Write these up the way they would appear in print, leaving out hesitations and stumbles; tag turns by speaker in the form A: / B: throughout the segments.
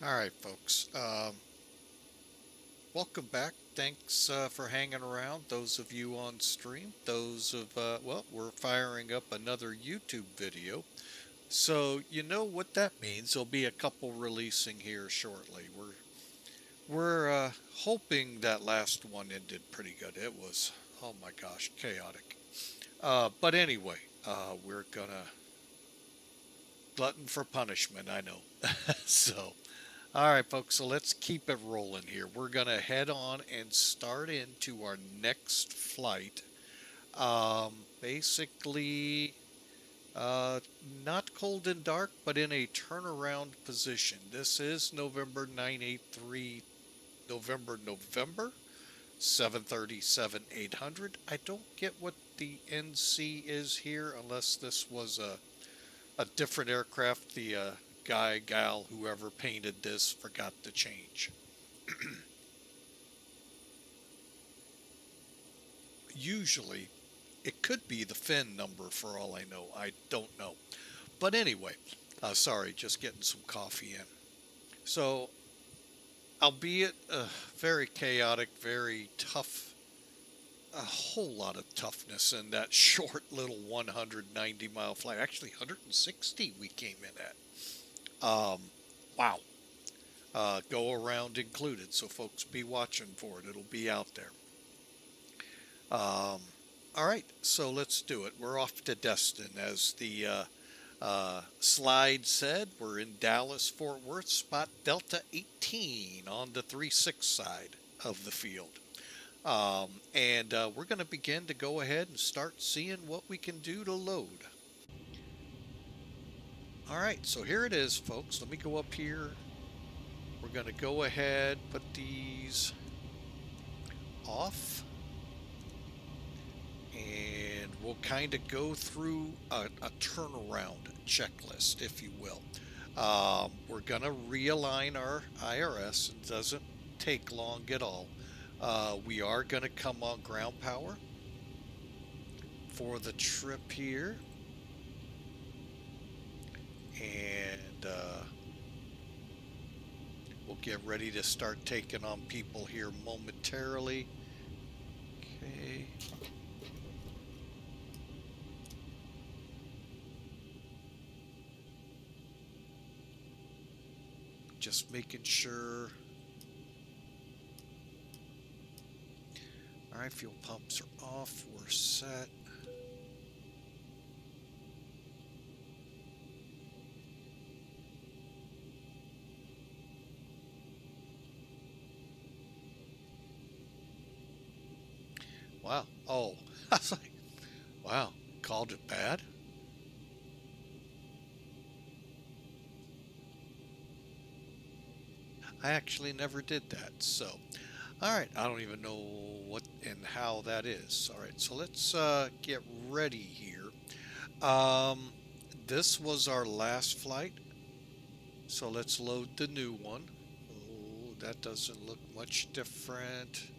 A: All right, folks. Welcome back. Thanks for hanging around. Those of you on stream, we're firing up another YouTube video. So you know what that means. There'll be a couple releasing here shortly. We're hoping that last one ended pretty good. It was, oh my gosh, chaotic. But anyway, we're gonna glutton for punishment. I know. So all right, folks, so let's keep it rolling here. We're going to head on and start into our next flight. Basically, uh, not cold and dark, but in a turnaround position. This is November 983, November 737 800. I don't get what the NC is here unless this was a different aircraft. The guy, gal, whoever painted this forgot to change. Usually, it could be the fin number for all I know. I don't know. But anyway, sorry, just getting some coffee in. So, albeit very chaotic, very tough, a whole lot of toughness in that short little 190-mile flight. Actually, 160 we came in at. Wow. Go around included, so folks be watching for it. It'll be out there. Um, all right, so let's do it. We're off to Destin. As the slide said, we're in Dallas, Fort Worth, spot Delta 18 on the 3-6 side of the field. And we're going to begin to go ahead and start seeing what we can do to load. All right, so here it is, folks. Let me go up here. We're going to go ahead, put these off. And we'll kind of go through a turnaround checklist, if you will. We're going to realign our IRS. It doesn't take long at all. We are going to come on ground power for the trip here. And we'll get ready to start taking on people here momentarily. Okay. Just making sure. All right, fuel pumps are off. We're set. Wow. Oh, I was like, wow, called it bad? I actually never did that. So, all right, I don't even know what and how that is. All right, so let's get ready here. Um, this was our last flight, so let's load the new one. Oh, that doesn't look much different.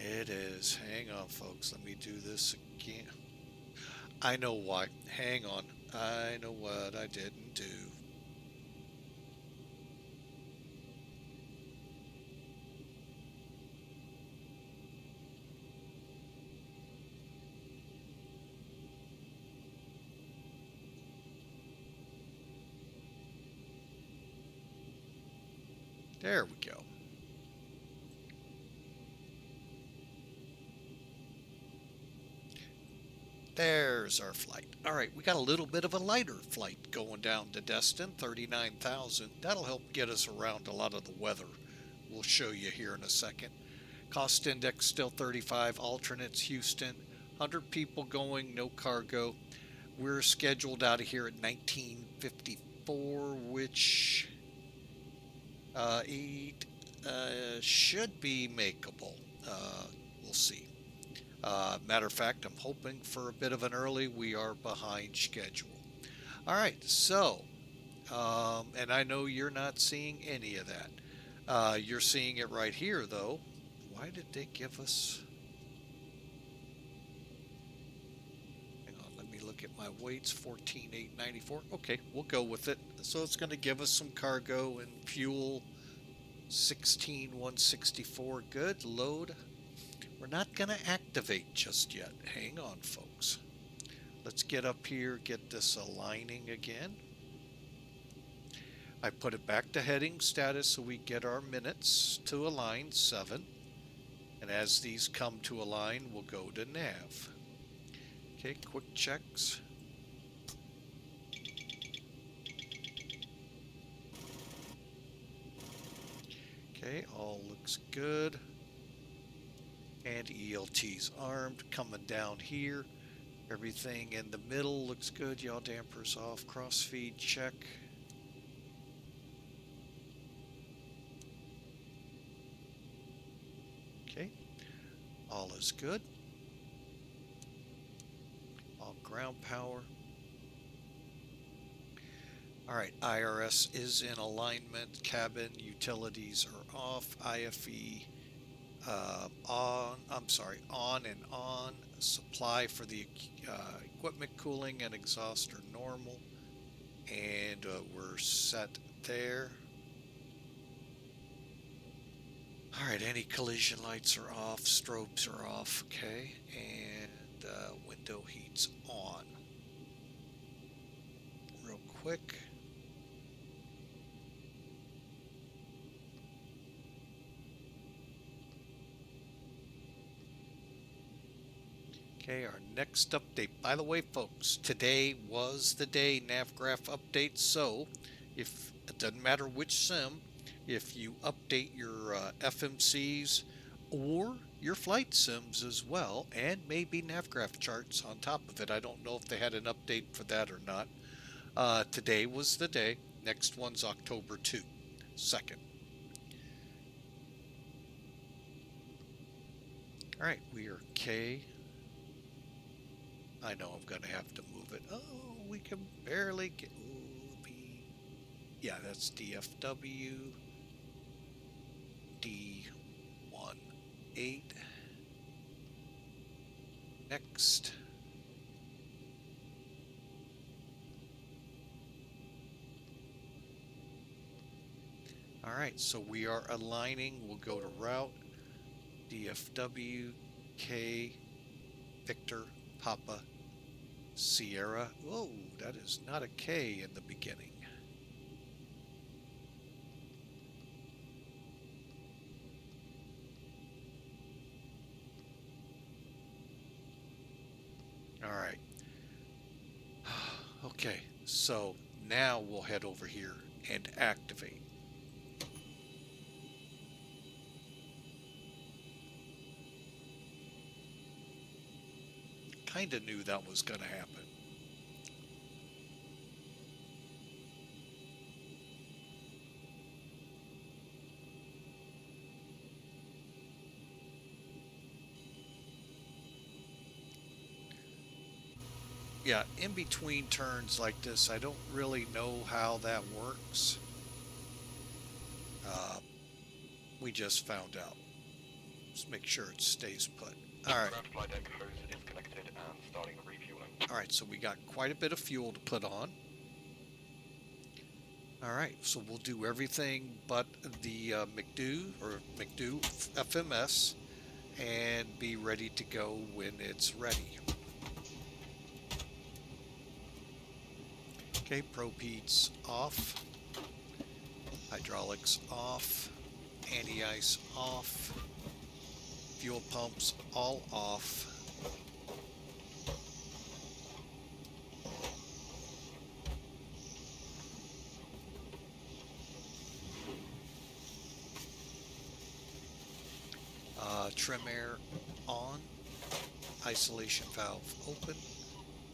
A: It is. Hang on, folks. Let me do this again. I know why. Hang on. I know what I didn't do. There we go. There's our flight. All right, we got a little bit of a lighter flight going down to Destin, 39,000. That'll help get us around a lot of the weather. We'll show you here in a second. Cost index still 35, alternates Houston, 100 people going, no cargo. We're scheduled out of here at 1954, which eight should be makeable. We'll see. Matter of fact, I'm hoping for a bit of an early. We are behind schedule. All right, so, and I know you're not seeing any of that. You're seeing it right here, though. Why did they give us? Hang on, let me look get my weights, 14,894. Okay, we'll go with it. So it's going to give us some cargo and fuel, 16,164. Good. Load. We're not going to activate just yet. Hang on, folks. Let's get up here, get this aligning again. I put it back to heading status so we get our minutes to align 7. And as these come to align, we'll go to nav. Okay, quick checks. Okay, all looks good. And ELT's armed, coming down here. Everything in the middle looks good. Yaw dampers off, crossfeed check. Okay, all is good. All ground power. All right, IRS is in alignment. Cabin utilities are off. IFE on and on. Supply for the equipment cooling and exhaust are normal, and we're set there. All right, any collision lights are off, strobes are off, okay, and window heat's on. Real quick. Okay, our next update. By the way, folks, today was the day NavGraph updates, so if it doesn't matter which sim, if you update your FMCs or your flight sims as well, and maybe NavGraph charts on top of it. I don't know if they had an update for that or not. Today was the day. Next one's October 2nd. All right, we are K. I know I'm going to have to move it. Oh, we can barely get... Ooh, yeah, that's DFW. D18. Next. All right, so we are aligning. We'll go to route. DFW, K, Victor, Papa, Sierra. Whoa, that is not a K in the beginning. All right. Okay, so now we'll head over here and activate. Kind of knew that was going to happen. Yeah, in between turns like this, I don't really know how that works. We just found out. Let's make sure it stays put. All right. All right, so we got quite a bit of fuel to put on. All right, so we'll do everything but the McDo FMS and be ready to go when it's ready. Okay, propeds off, hydraulics off, anti-ice off, fuel pumps all off. Trim air on, isolation valve open,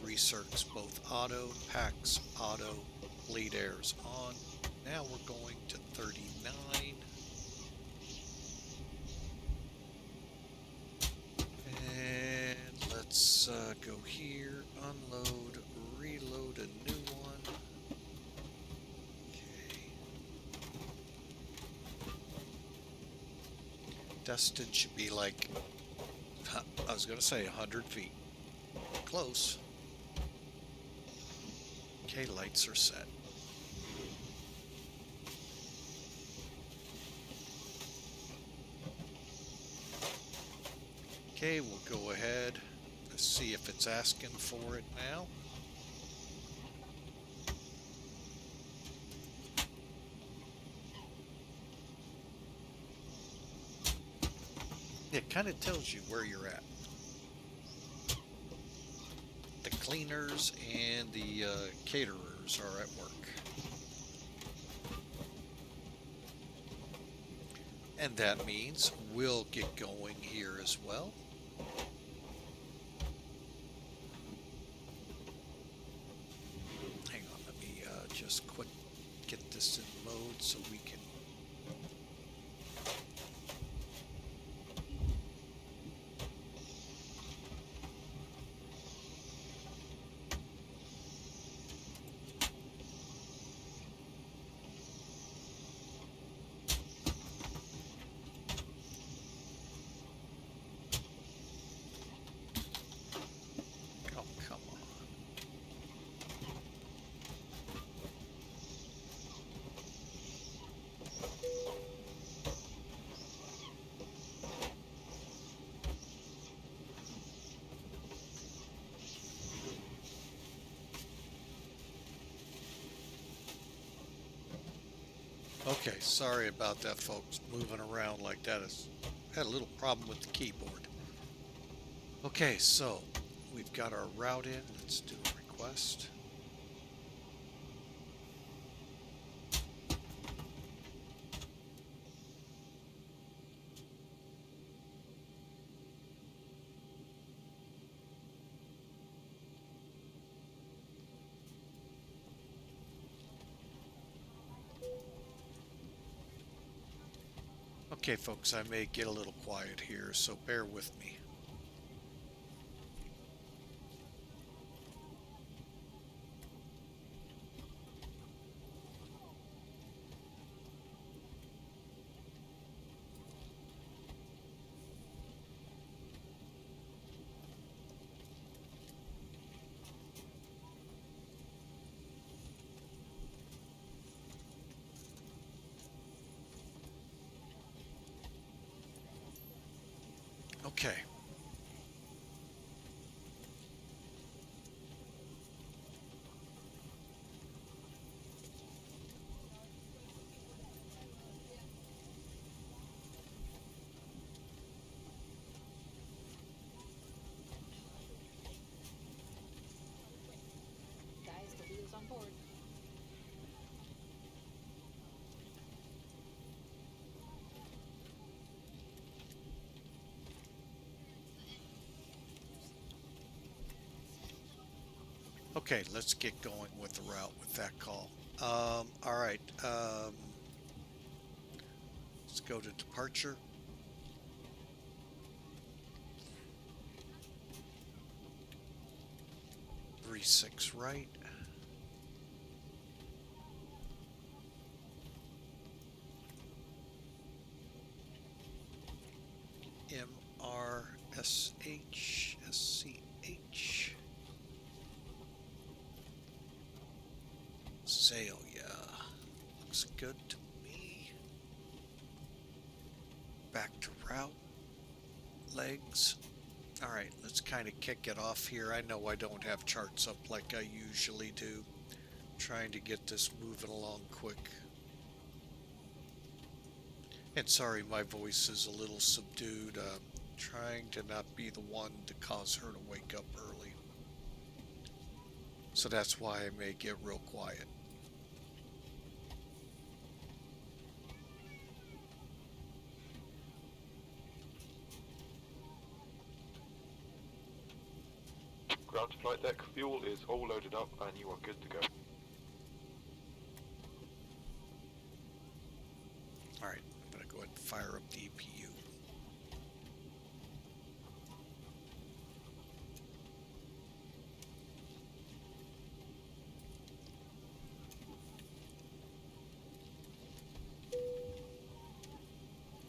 A: recircs both auto, packs auto, bleed air's on. Now we're going to 39. And let's go here, unload, reload a new one. Okay. Destin should be like, I was going to say 100 feet. Close. Okay, lights are set. Okay, we'll go ahead. Let's see if it's asking for it now. It kind of tells you where you're at. The cleaners and the caterers are at work. And that means we'll get going here as well. Hang on, let me just get this in mode so we can. Oh, come on. Okay, sorry about that, folks. Moving around like that has had a little problem with the keyboard. Okay, so we've got our route in. Let's do a request. Okay, folks, I may get a little quiet here, so bear with me. Okay.
B: Guys, the wheel's on board.
A: Okay, let's get going with the route with that call. All right. Let's go to departure. Three 6 right. MRSH ZALEA. Looks good to me. Back to route. Legs. Alright, let's kind of kick it off here. I know I don't have charts up like I usually do. Trying to get this moving along quick. And sorry, my voice is a little subdued. Trying to not be the one to cause her to wake up early. So that's why I may get real quiet.
C: Ground to flight deck, fuel is all loaded up and you are good to go.
A: Alright, I'm going to go ahead and fire up the EPU.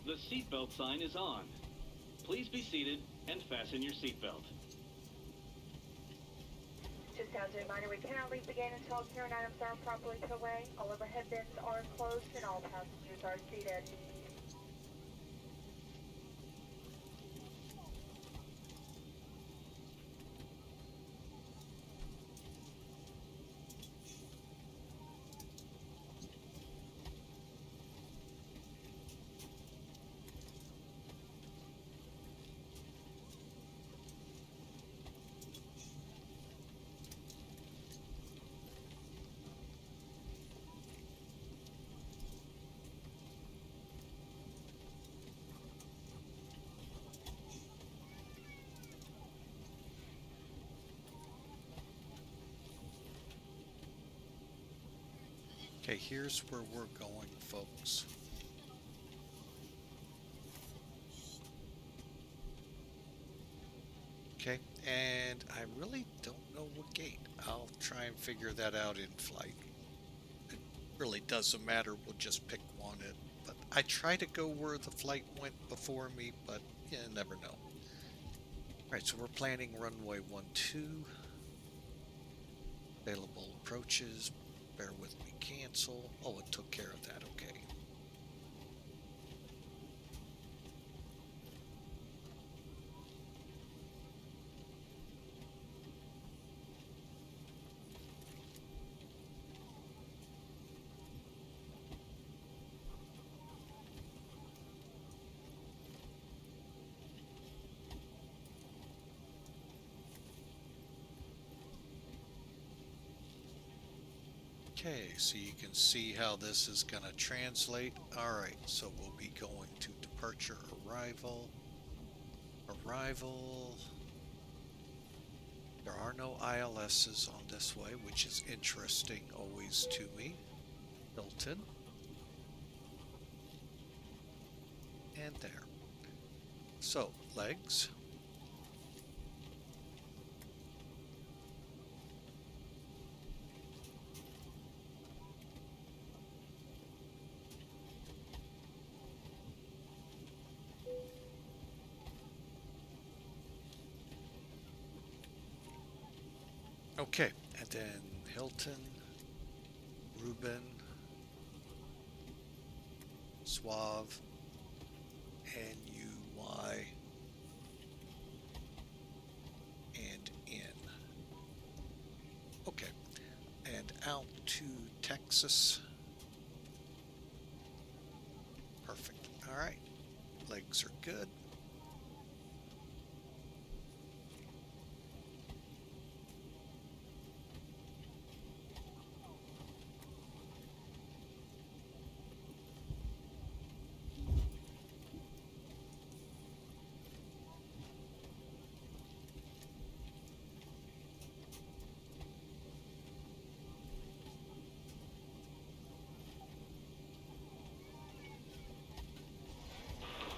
D: The seatbelt sign is on. Please be seated and fasten your seatbelt.
B: To As a reminder, we cannot leave the gate until carrying items are properly put away. All overhead bins are closed and all passengers are seated.
A: Okay, here's where we're going, folks. Okay, and I really don't know what gate. I'll try and figure that out in flight. It really doesn't matter, we'll just pick one. But I try to go where the flight went before me, but you never know. Alright, so we're planning runway 12. Available approaches. Bear with me, cancel. Oh, it took care of that, okay. Okay, so you can see how this is going to translate. Alright, so we'll be going to departure, arrival. Arrival. There are no ILSs on this way, which is interesting always to me. Hilton. And there. So, legs. Okay, and then Hilton, Ruben, Suave, NUY, and in. Okay, and out to Texas. Perfect. All right, legs are good.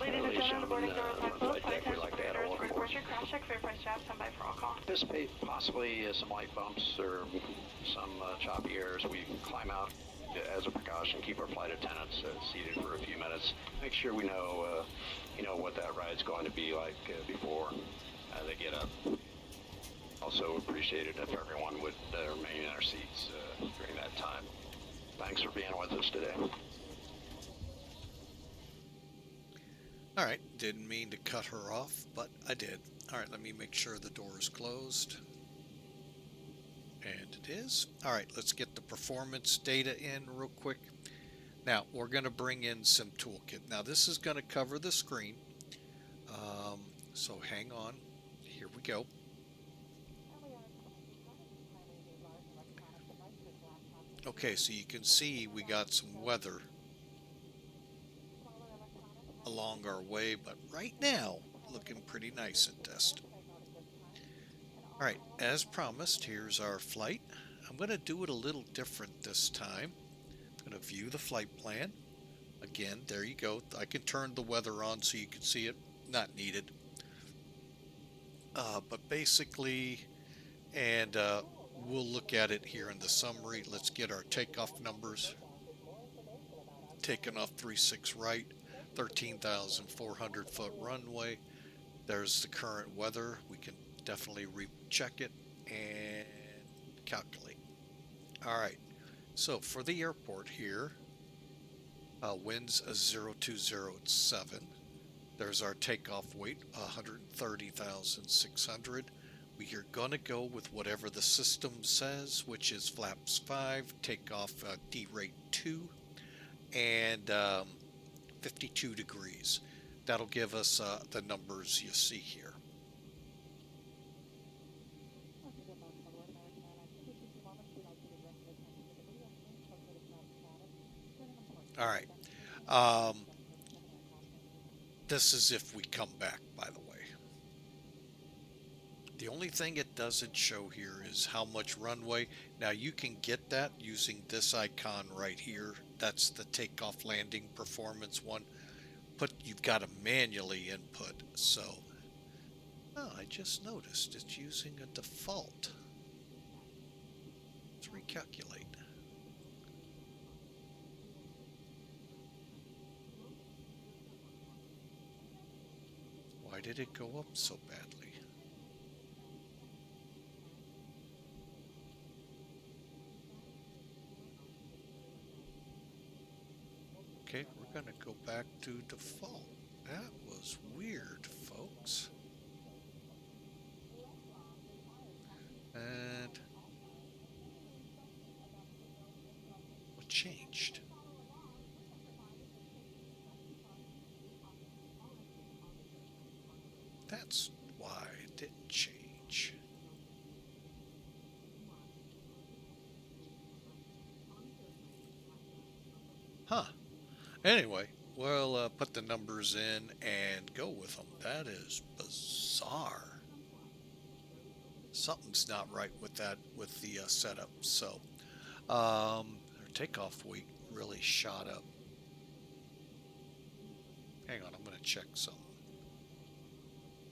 B: Ladies and gentlemen, boarding door is closed. Flight attendants, operators, report your crash check, verify staff, stand by for all call.
E: Anticipate possibly some light bumps or some choppy airs. We climb out as a precaution, keep our flight attendants seated for a few minutes. Make sure we know, what that ride's going to be like before they get up. Also appreciate it if everyone would remain in our seats during that time. Thanks for being with us today.
A: All right, didn't mean to cut her off, but I did. All right, let me make sure the door is closed. And it is. All right, let's get the performance data in real quick. Now, we're going to bring in some toolkit. Now, this is going to cover the screen. So hang on. Here we go. Okay, so you can see we got some weather along our way, but right now looking pretty nice at Destin. All right, as promised, here's our flight. I'm going to do it a little different this time. I'm going to view the flight plan. Again, there you go. I can turn the weather on so you can see it. Not needed. But basically, and we'll look at it here in the summary. Let's get our takeoff numbers. Taking off 36 right, 13,400 foot runway. There's the current weather. We can definitely recheck it. And calculate. All right. So for the airport here, winds 0207. There's our takeoff weight, 130,600. We are going to go with whatever the system says, which is flaps 5, takeoff D rate 2, and 52 degrees. That'll give us the numbers you see here. All right. This is if we come back, by the way. The only thing it doesn't show here is how much runway. Now you can get that using this icon right here. That's the takeoff landing performance one. You've got to manually input. So, I just noticed it's using a default. Let's recalculate. Why did it go up so badly? Okay, we're going to go back to default. That was weird, folks. And what changed? That's why it didn't change. Huh. Anyway, we'll put the numbers in and go with them. That is bizarre. Something's not right with that, with the setup. So, our takeoff weight really shot up. Hang on, I'm going to check something.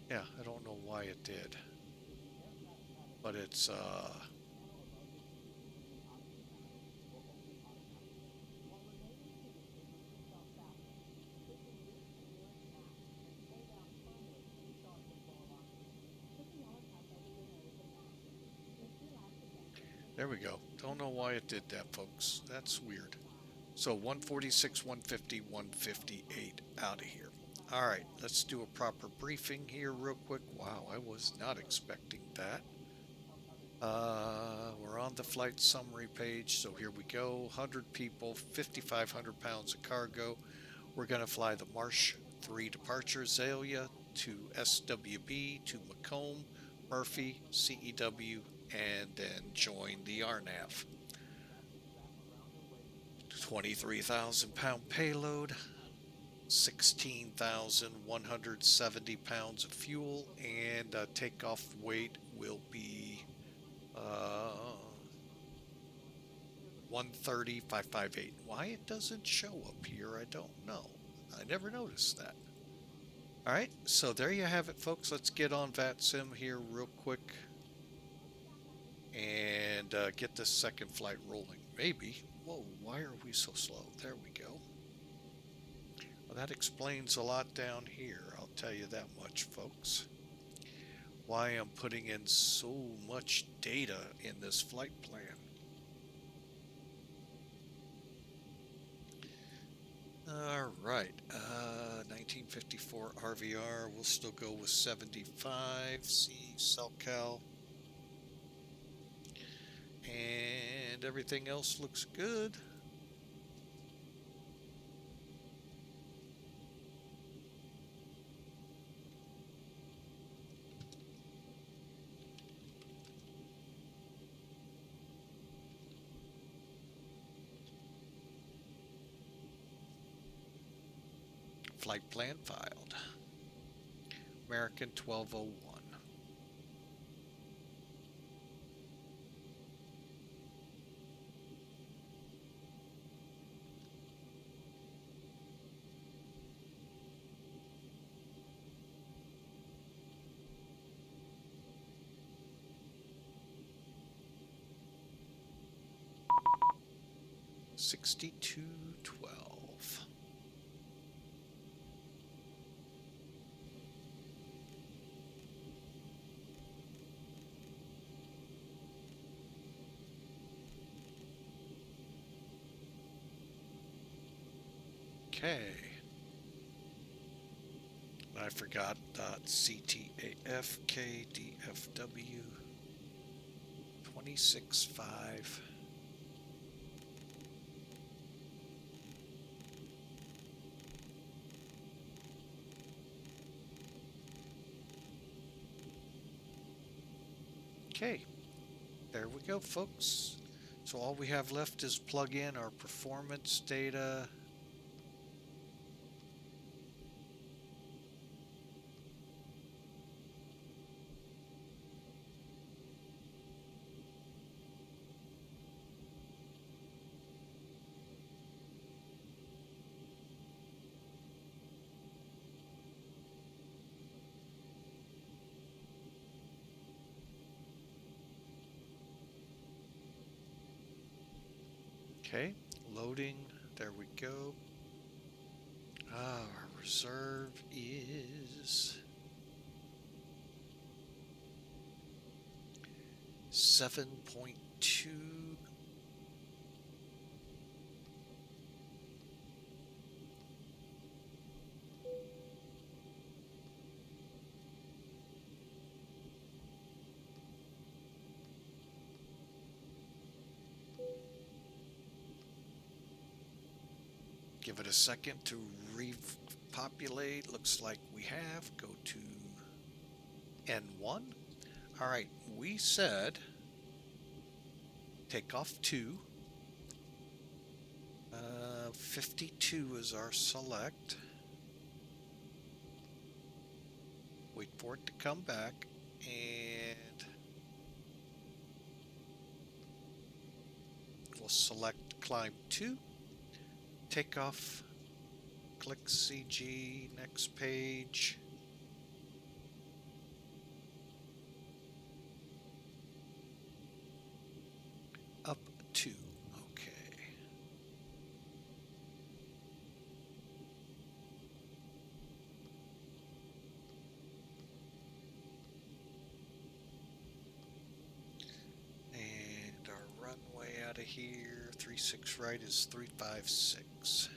A: Yeah, I don't know why it did, but it's there we go. Don't know why it did that, folks. That's weird. So 146, 150, 158 out of here. All right, let's do a proper briefing here real quick. Wow, I was not expecting that. We're on the flight summary page, so here we go. 100 people, 5,500 pounds of cargo. We're going to fly the Marsh 3 departure, ZALEA to SWB, to Macomb, Murphy, CEW, and then join the RNAV. 23,000 pound payload, 16,170 pounds of fuel, and takeoff weight will be 130,558. Why it doesn't show up here, I don't know. I never noticed that. All right, so there you have it, folks. Let's get on VATSIM here real quick and get this second flight rolling. Maybe. Whoa, why are we so slow? There we go. Well, that explains a lot down here, I'll tell you that much, folks. Why I'm putting in so much data in this flight plan. All right, 1954 RVR, we'll still go with 75, C SoCal. And everything else looks good. Flight plan filed. American 1201. $62.12. Okay. I forgot CTAF KDFW 26.5. Okay, there we go, folks. So all we have left is plug in our performance data. Okay, loading, there we go. Our reserve is 7.2. Give it a second to repopulate. Looks like we have. Go to N1. All right, we said take off 2. 52 is our select. Wait for it to come back, and we'll select climb 2. Take off, click CG, next page. Up 2, okay. And our runway out of here, 36 right is 356.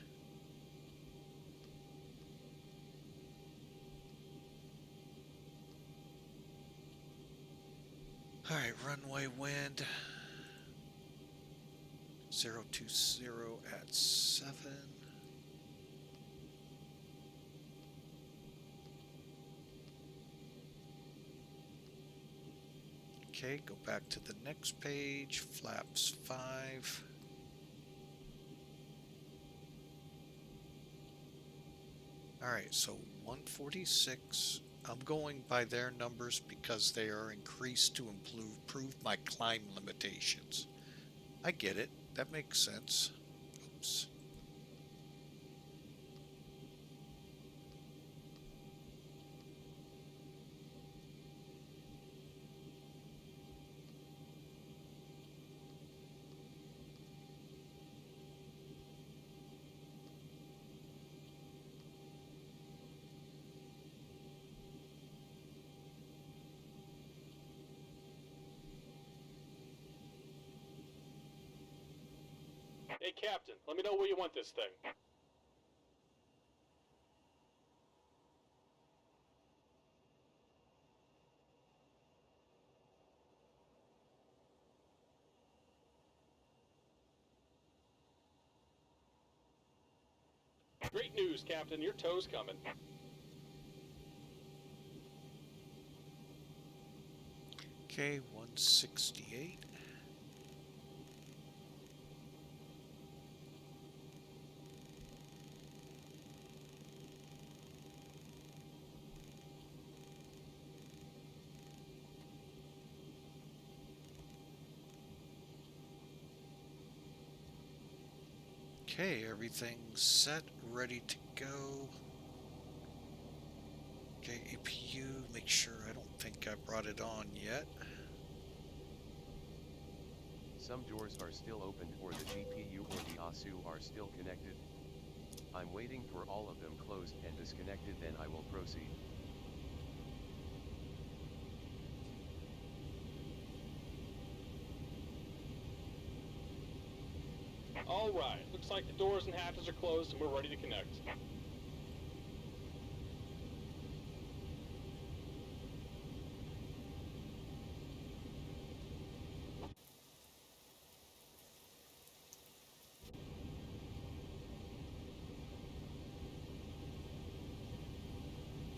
A: All right, runway wind 020 at 7. Okay, go back to the next page, flaps 5. All right, so 146. I'm going by their numbers because they are increased to improve my climb limitations. I get it. That makes sense. Oops.
F: Hey, Captain, let me know where you want this thing. Great news, Captain. Your tow's coming.
A: Okay, 168. Okay, everything's set, ready to go. Okay, APU, make sure, I don't think I brought it on yet.
G: Some doors are still open or the GPU or the ASU are still connected. I'm waiting for all of them closed and disconnected, then I will proceed.
F: Alright, looks like the doors and hatches are closed and we're ready to connect.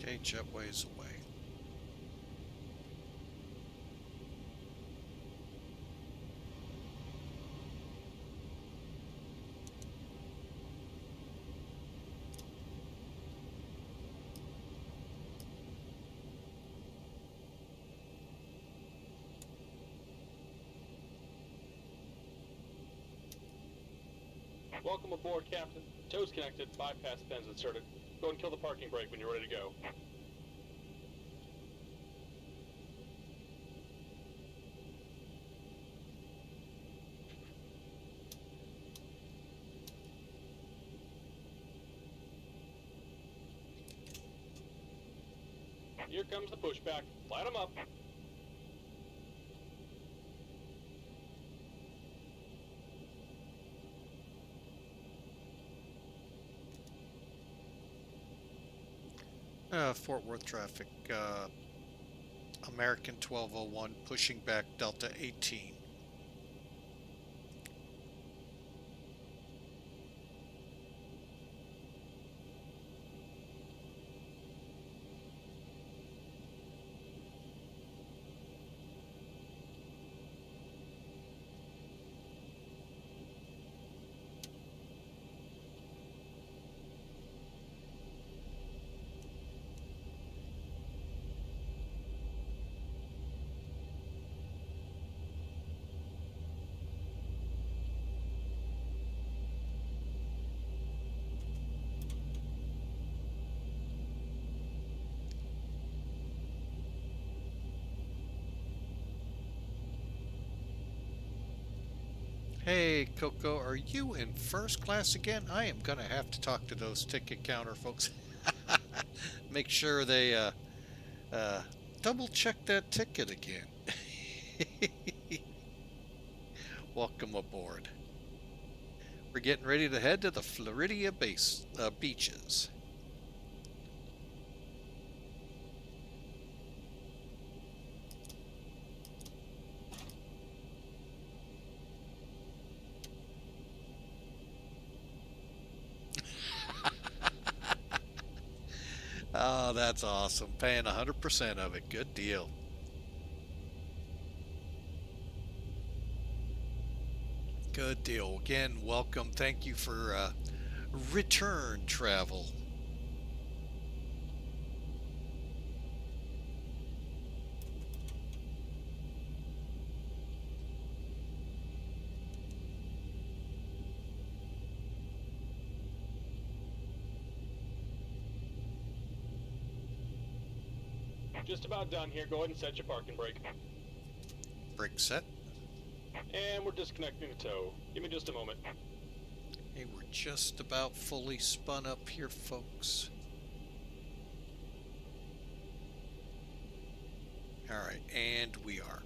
A: Okay, jetway's away.
F: Welcome aboard, Captain. Tow's connected, bypass pins inserted. Go and kill the parking brake when you're ready to go. Here comes the pushback. Light 'em up.
A: Fort Worth traffic. American 1201 pushing back Delta 18. Hey, Coco, are you in first class again? I am going to have to talk to those ticket counter folks. Make sure they double check that ticket again. Welcome aboard. We're getting ready to head to the Florida beaches. Oh, that's awesome. Paying 100% of it. Good deal. Good deal. Again, welcome. Thank you for return travel.
F: Just about done here. Go ahead and set your parking brake.
A: Brake set.
F: And we're disconnecting the tow. Give me just a moment.
A: Hey, we're just about fully spun up here, folks. All right, and we are.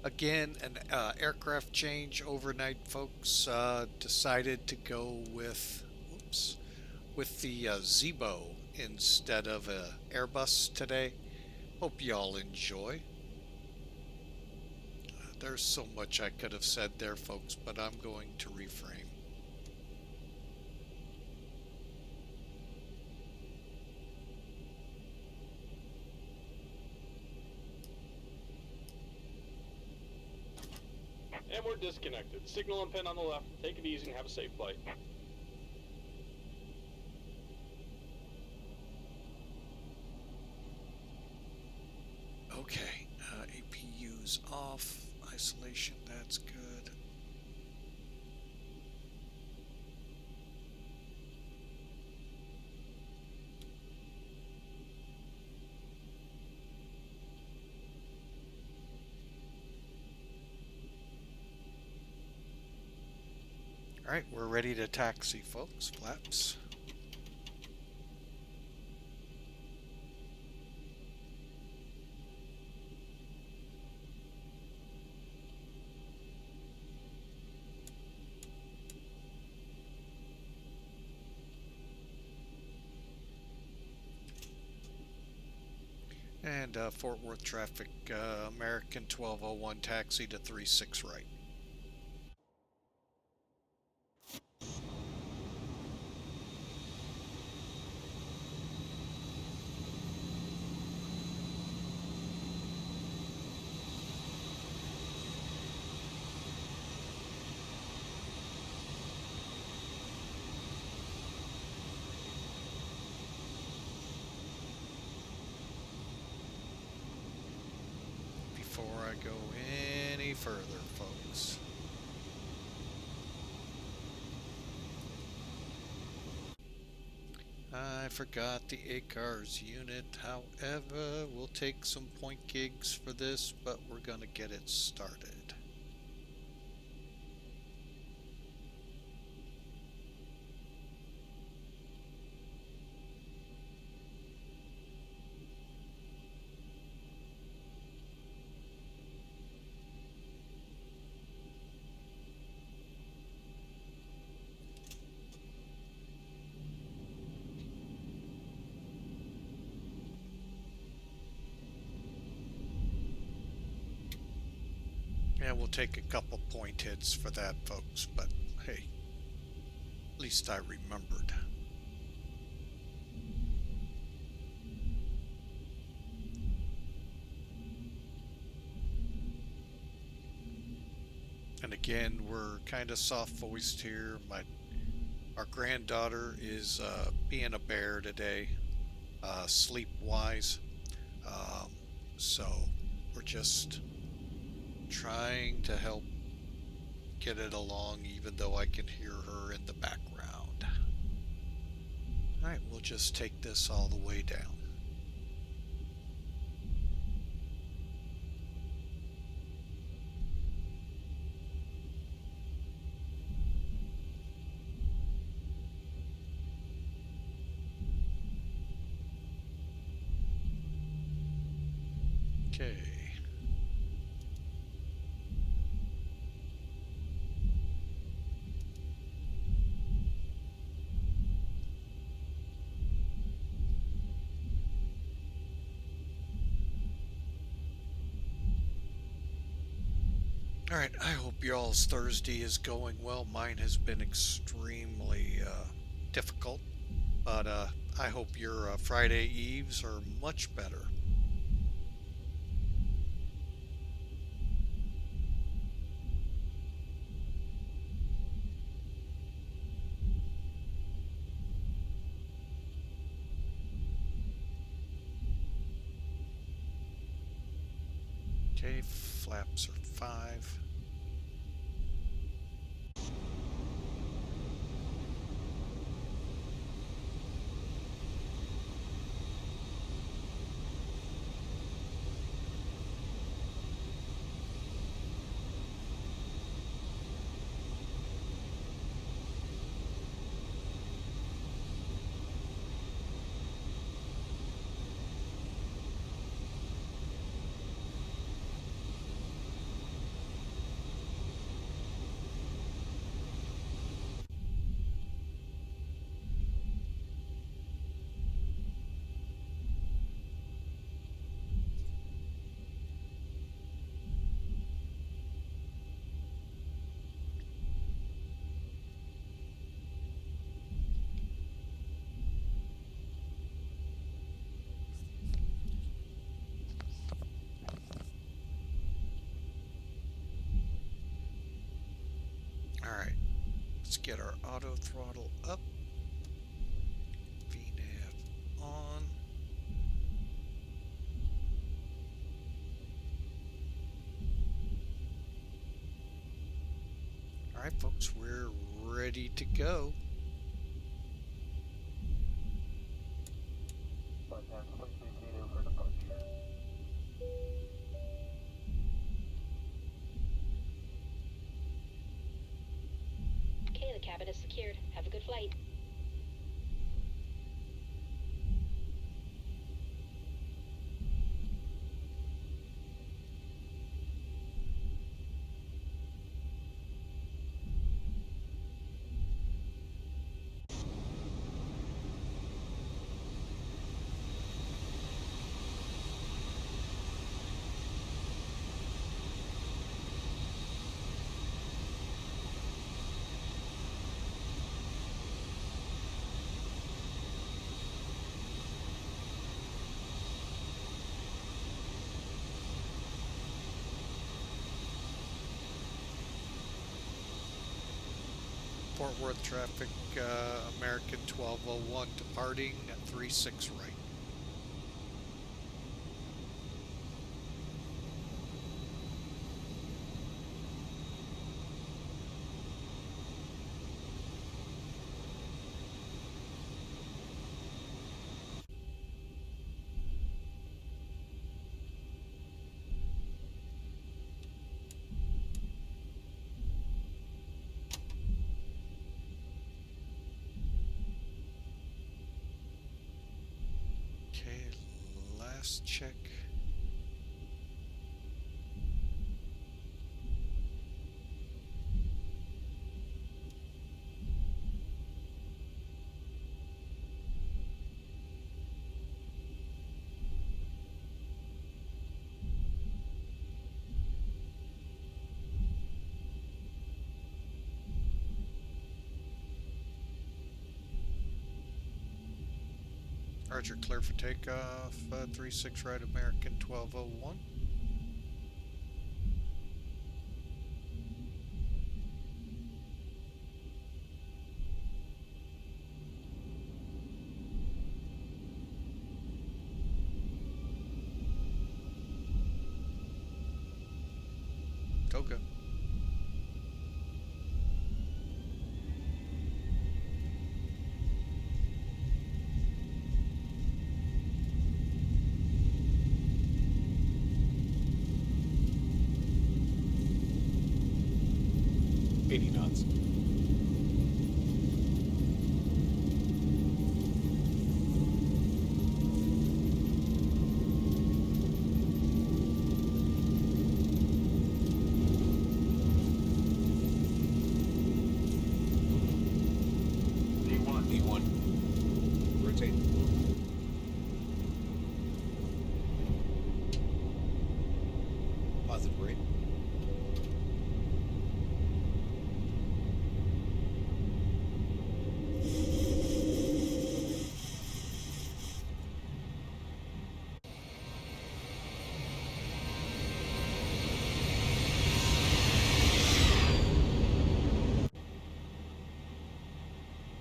A: Again, an aircraft change overnight, folks. Decided to go with, with the ZIBO instead of a Airbus today. Hope y'all enjoy. There's so much I could have said there, folks, but I'm going to refrain.
F: And we're disconnected. Signal and pin on the left. Take it easy and have a safe flight.
A: Okay, APU's off. Isolation, that's good. All right, we're ready to taxi, folks. Flaps. And Fort Worth traffic, American 1201 taxi to 36 right. Before I go any further, folks. I forgot the ACARS unit. However, we'll take some point gigs for this, but we're gonna get it started. And we'll take a couple point hits for that, folks, but hey, at least I remembered. And again, we're kind of soft-voiced here. Our granddaughter is being a bear today, sleep-wise. So we're just trying to help get it along, even though I can hear her in the background. Alright, we'll just take this all the way down. Okay. Alright, I hope y'all's Thursday is going well. Mine has been extremely difficult, but I hope your Friday eves are much better. Okay, flaps are 5. Alright, let's get our auto throttle up. VNAV on. Alright folks, we're ready to go.
H: Okay, the cabin is secured. Have a good flight.
A: Fort Worth traffic, American 1201 departing at 36 right. Okay, last check. Roger, clear for takeoff, 36 right, American 1201. Okay.
I: Knots. D1. Rotate. Positive rate.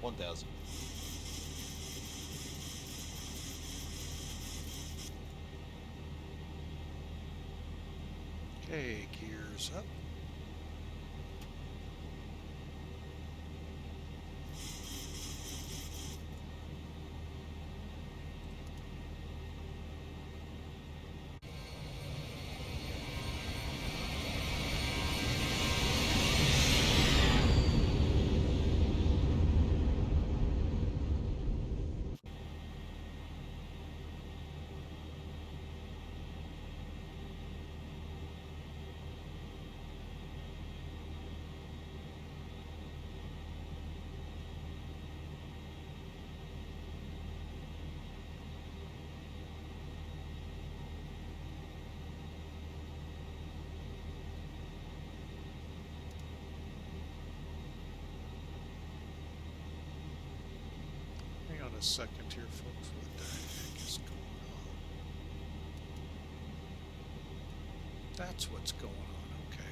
I: $1,000.
A: Okay, gears up. Hang on a second here, folks. What the heck is going on? That's what's going on, okay.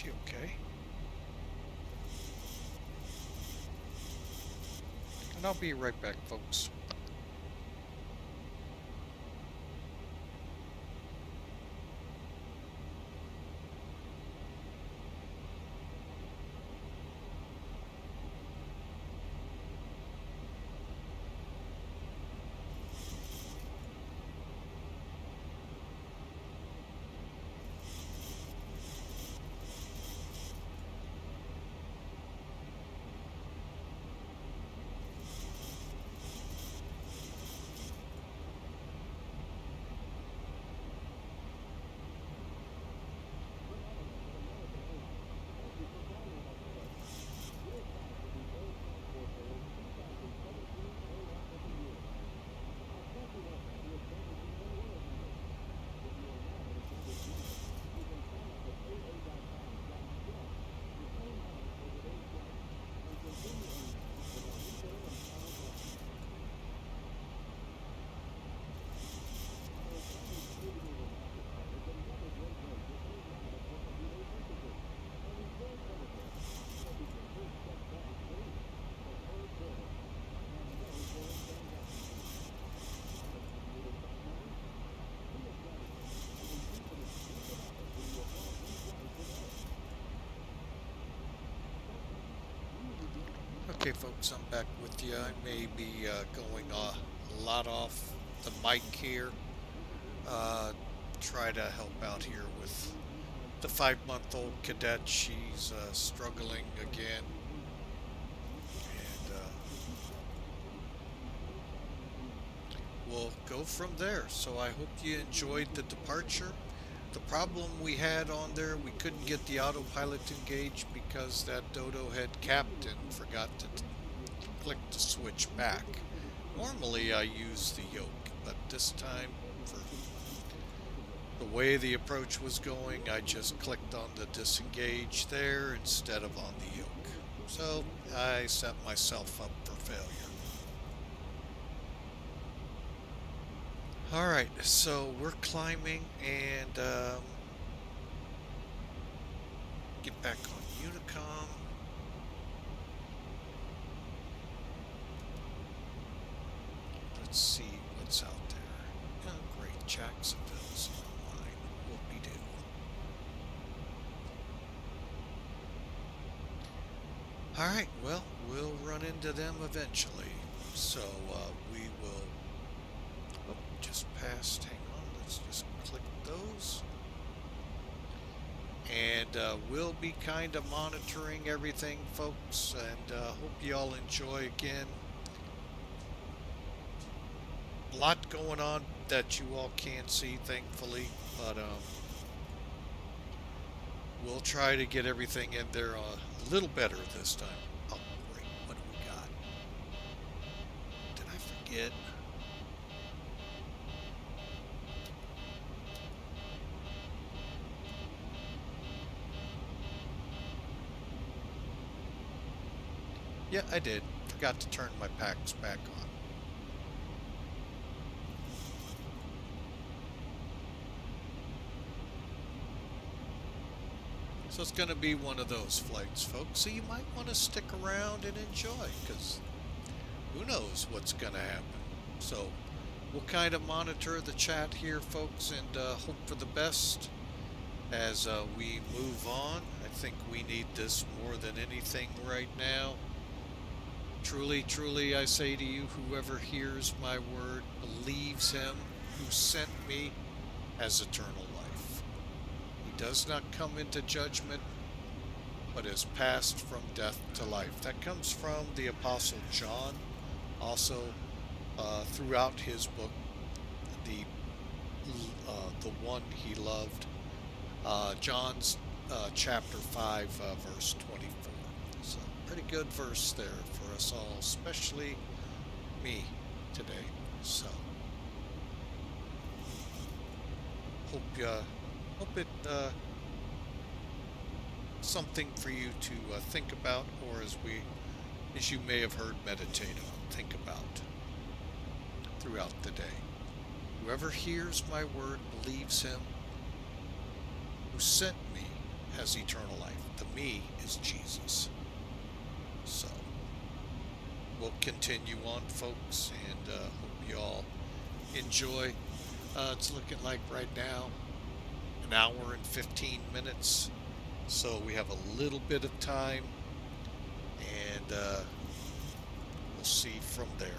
A: she okay? And I'll be right back, folks. Okay, folks, I'm back with you. I may be going a lot off the mic here. Try to help out here with the 5-month-old cadet. She's struggling again. And we'll go from there. So I hope you enjoyed the departure. The problem we had on there, we couldn't get the autopilot engaged because that dodo head captain forgot to click the switch back. Normally I use the yoke, but this time, for the way the approach was going, I just clicked on the disengage there instead of on the yoke. So I set myself up for failure. Alright, so we're climbing and get back on Unicom. Let's see what's out there. Oh, great, Jacksonville's online. Whoopie-doo. Alright, well, we'll run into them eventually. So we will... Oh, just passed. Hang on, let's just click those. And we'll be kind of monitoring everything, folks, and hope you all enjoy again. A lot going on that you all can't see, thankfully, but we'll try to get everything in there a little better this time. Oh, great, what do we got? Did I forget? Yeah, I did. Forgot to turn my packs back on. So it's going to be one of those flights, folks. So you might want to stick around and enjoy, because who knows what's going to happen. So we'll kind of monitor the chat here, folks, and hope for the best as we move on. I think we need this more than anything right now. Truly, truly, I say to you, whoever hears my word believes him who sent me has eternal life. He does not come into judgment, but is passed from death to life. That comes from the Apostle John, also throughout his book, the one he loved, John's chapter 5, verse 24. So pretty good verse there for us all, especially me today. So hope it something for you to think about, or as you may have heard, meditate on, think about throughout the day. Whoever hears my word believes him who sent me has eternal life. The me is Jesus. So we'll continue on, folks, and hope you all enjoy. It's looking like right now an hour and 15 minutes, so we have a little bit of time, and we'll see from there.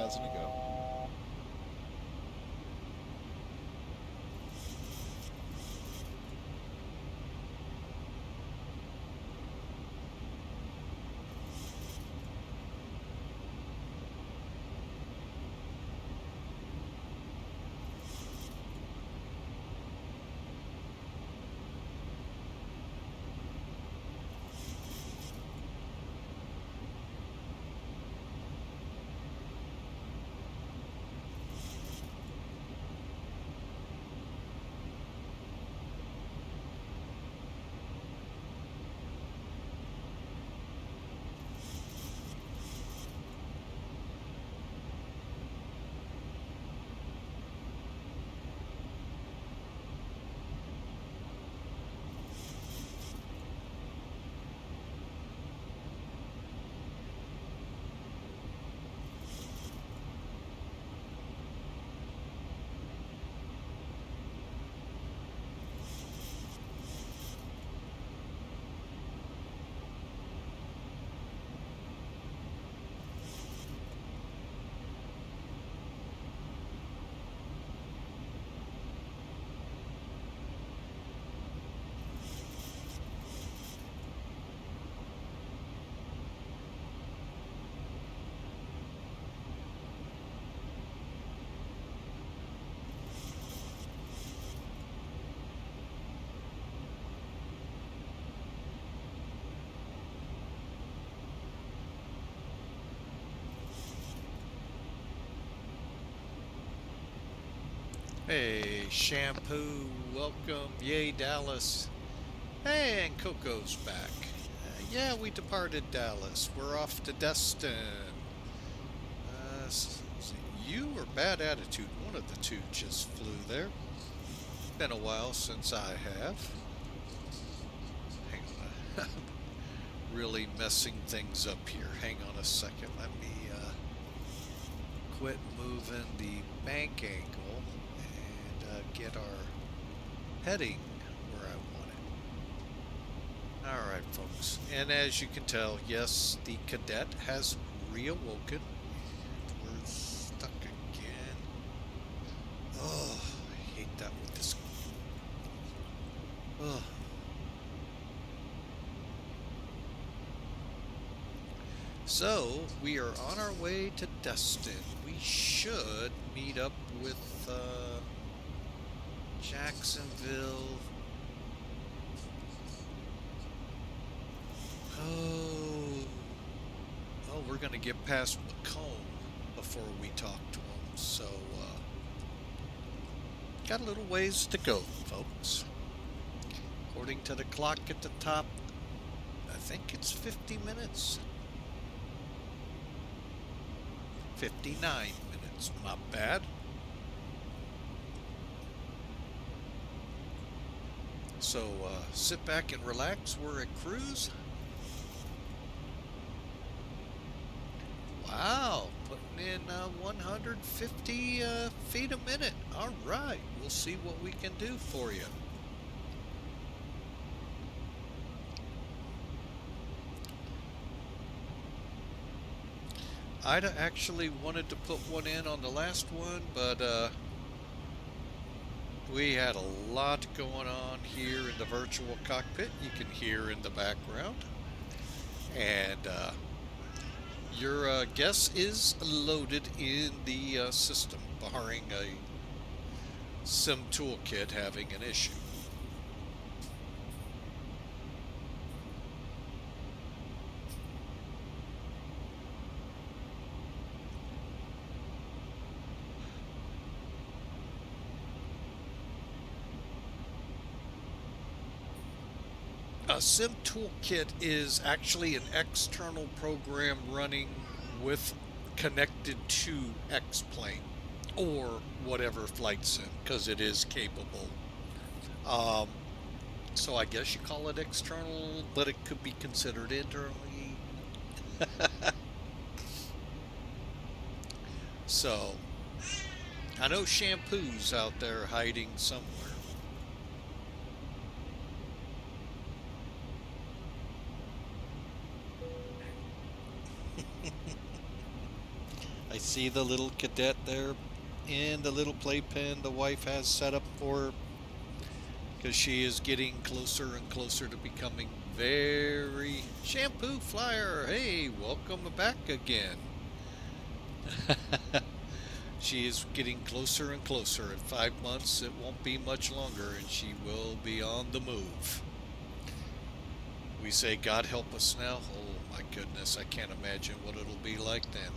I: 1,000 to go.
A: Hey, Shampoo, welcome. Yay, Dallas. Hey, and Coco's back. Yeah, we departed Dallas. We're off to Destin. You or Bad Attitude, one of the two just flew there. Been a while since I have. Hang on. Really messing things up here. Hang on a second. Let me quit moving the bank angle and get our heading where I want it. Alright, folks. And as you can tell, yes, the cadet has reawoken. We're stuck again. Oh, I hate that with this. Oh. So, we are on our way to Destin. We should meet up with Jacksonville. Oh, we're going to get past Macomb before we talk to him. So, got a little ways to go, folks. According to the clock at the top, I think it's 50 minutes. 59 minutes, not bad. So sit back and relax. We're at cruise. Wow, putting in 150 feet a minute. All right, we'll see what we can do for you. I'd actually wanted to put one in on the last one, but we had a lot going on here in the virtual cockpit. You can hear in the background. And your guess is loaded in the system, barring a sim toolkit having an issue. A sim toolkit is actually an external program running connected to X-Plane or whatever flight sim, because it is capable. So I guess you call it external, but it could be considered internally. So I know Shampoo's out there hiding somewhere. See the little cadet there in the little playpen the wife has set up for her? Because she is getting closer and closer to becoming very shampoo flyer. Hey, welcome back again. She is getting closer and closer. In 5 months, it won't be much longer, and she will be on the move. We say, God help us now. Oh my goodness, I can't imagine what it'll be like then.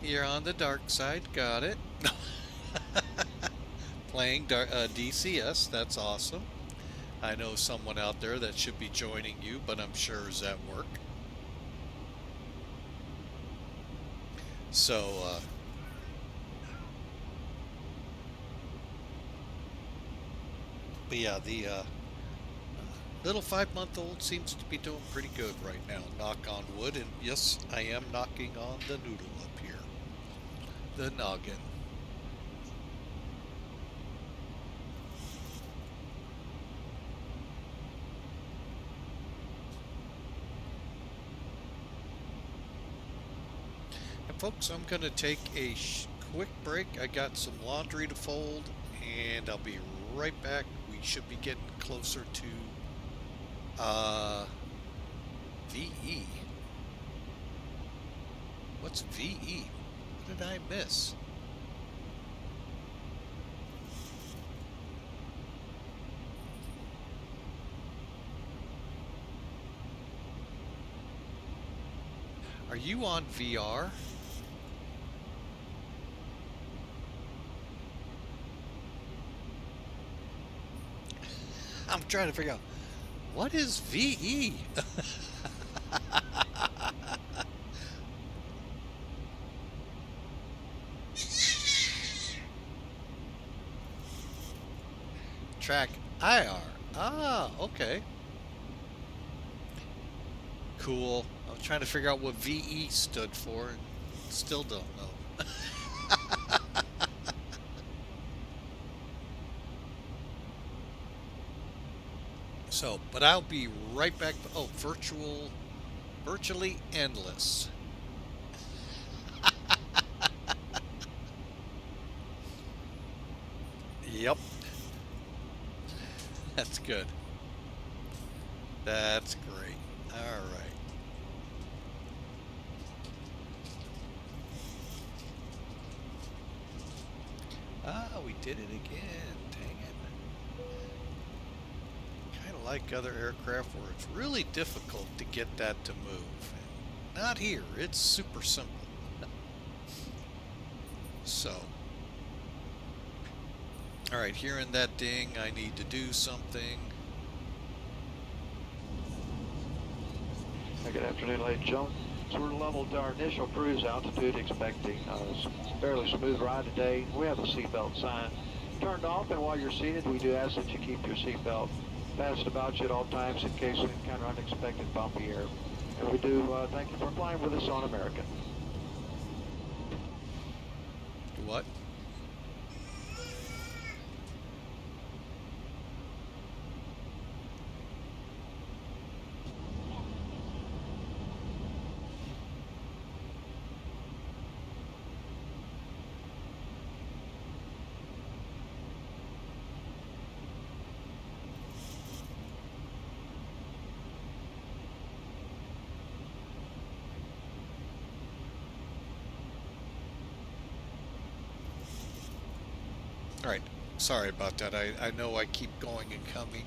A: You're on the dark side. Got it. Playing DCS. That's awesome. I know someone out there that should be joining you, but I'm sure is at work. So, but yeah, the little 5-month-old seems to be doing pretty good right now. Knock on wood, and yes, I am knocking on the noodle up here. The noggin. And folks, I'm going to take a quick break. I got some laundry to fold, and I'll be right back. We should be getting closer to VE. What's VE? What did I miss? Are you on VR? I'm trying to figure out, what is VE? Track IR. Ah, okay. Cool. I was trying to figure out what VE stood for and still don't know. So, but I'll be right back. Oh, virtually endless. Yep. That's good. That's great. All right. Ah, we did it again. Dang it. Kind of like other aircraft where it's really difficult to get that to move. Not here. It's super simple. So. Alright, hearing that ding, I need to do something.
J: Good afternoon, ladies and gentlemen. So we're leveled to our initial cruise altitude, expecting a fairly smooth ride today. We have the seatbelt sign turned off, and while you're seated, we do ask that you keep your seatbelt fastened about you at all times in case we encounter unexpected bumpy air. And we do thank you for flying with us on American.
A: What? Alright, sorry about that. I know I keep going and coming.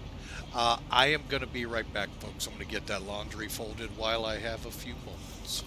A: I am going to be right back, folks. I'm going to get that laundry folded while I have a few moments.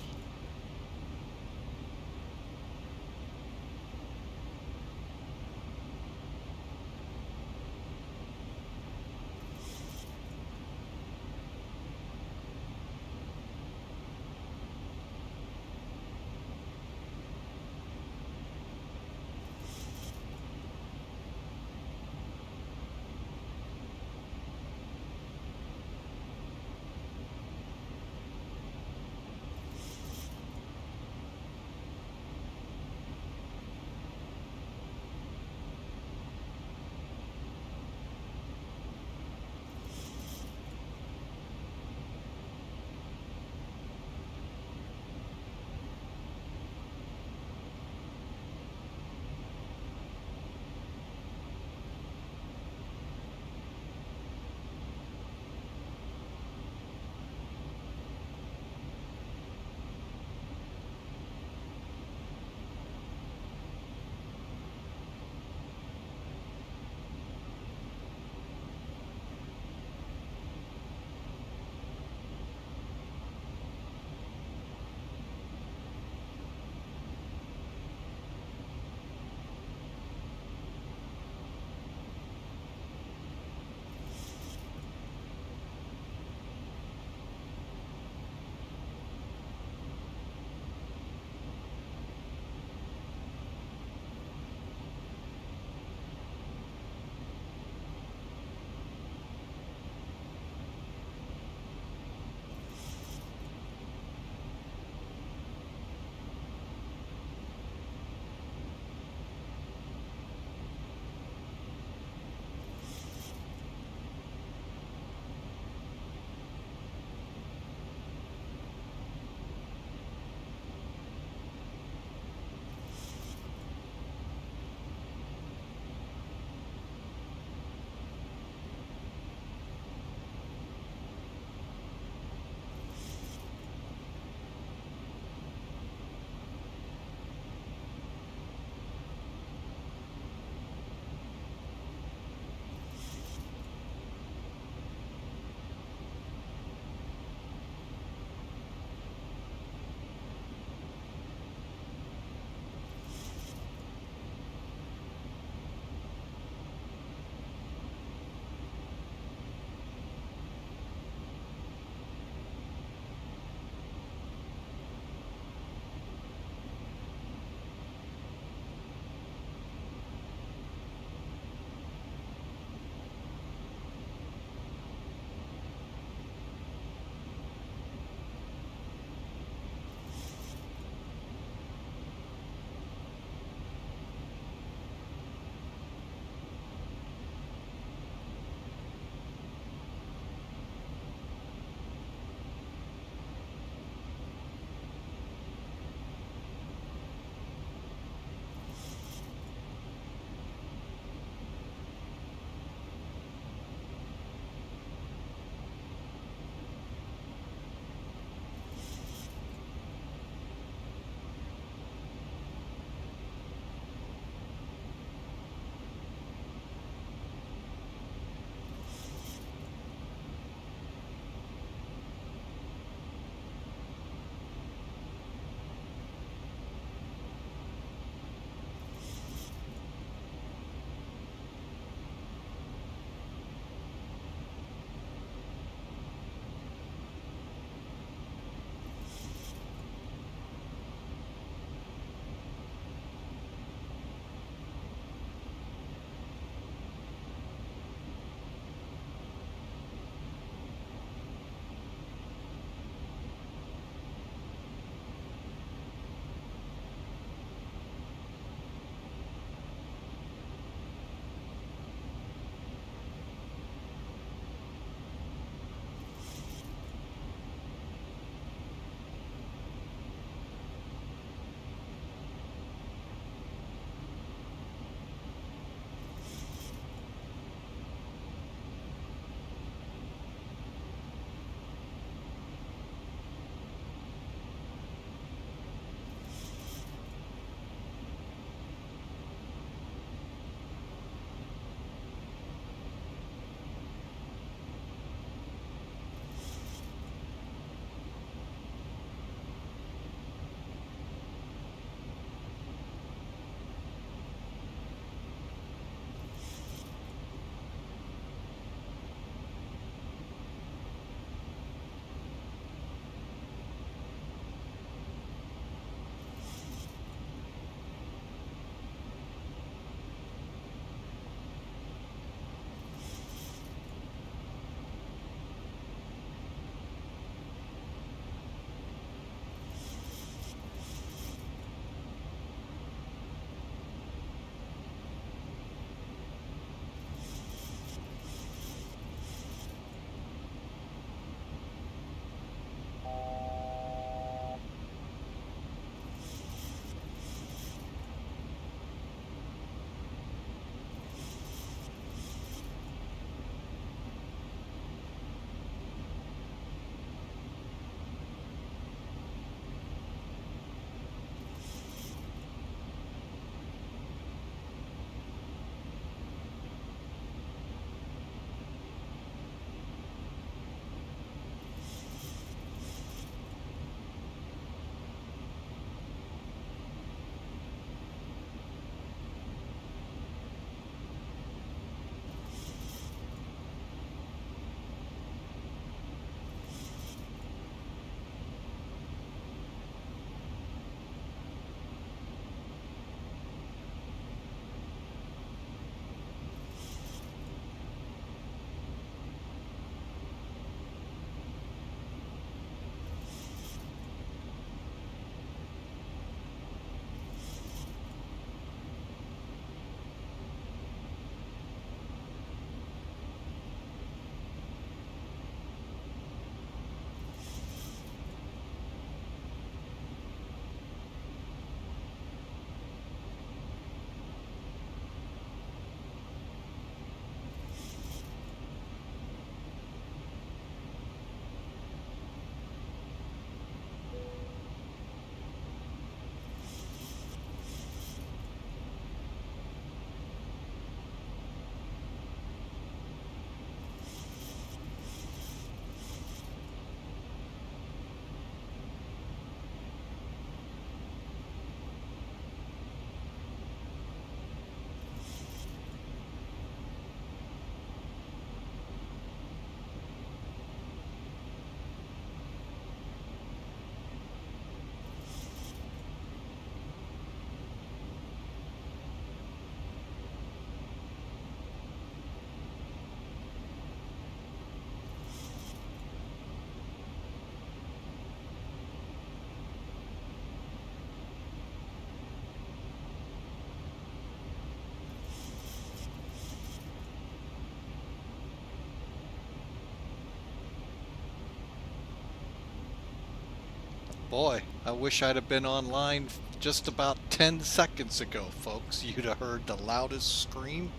A: Boy, I wish I'd have been online just about 10 seconds ago, folks. You'd have heard the loudest scream.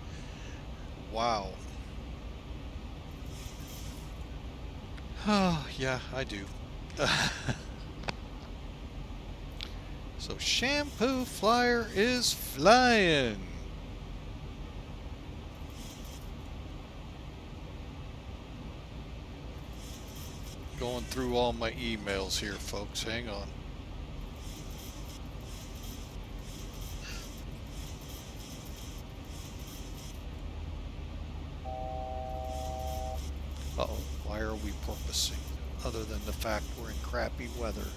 A: Wow. Oh, yeah, I do. So shampoo flyer is flying. Going through all my emails here, folks. Hang on. Uh-oh, why are we porpoising? Other than the fact we're in crappy weather.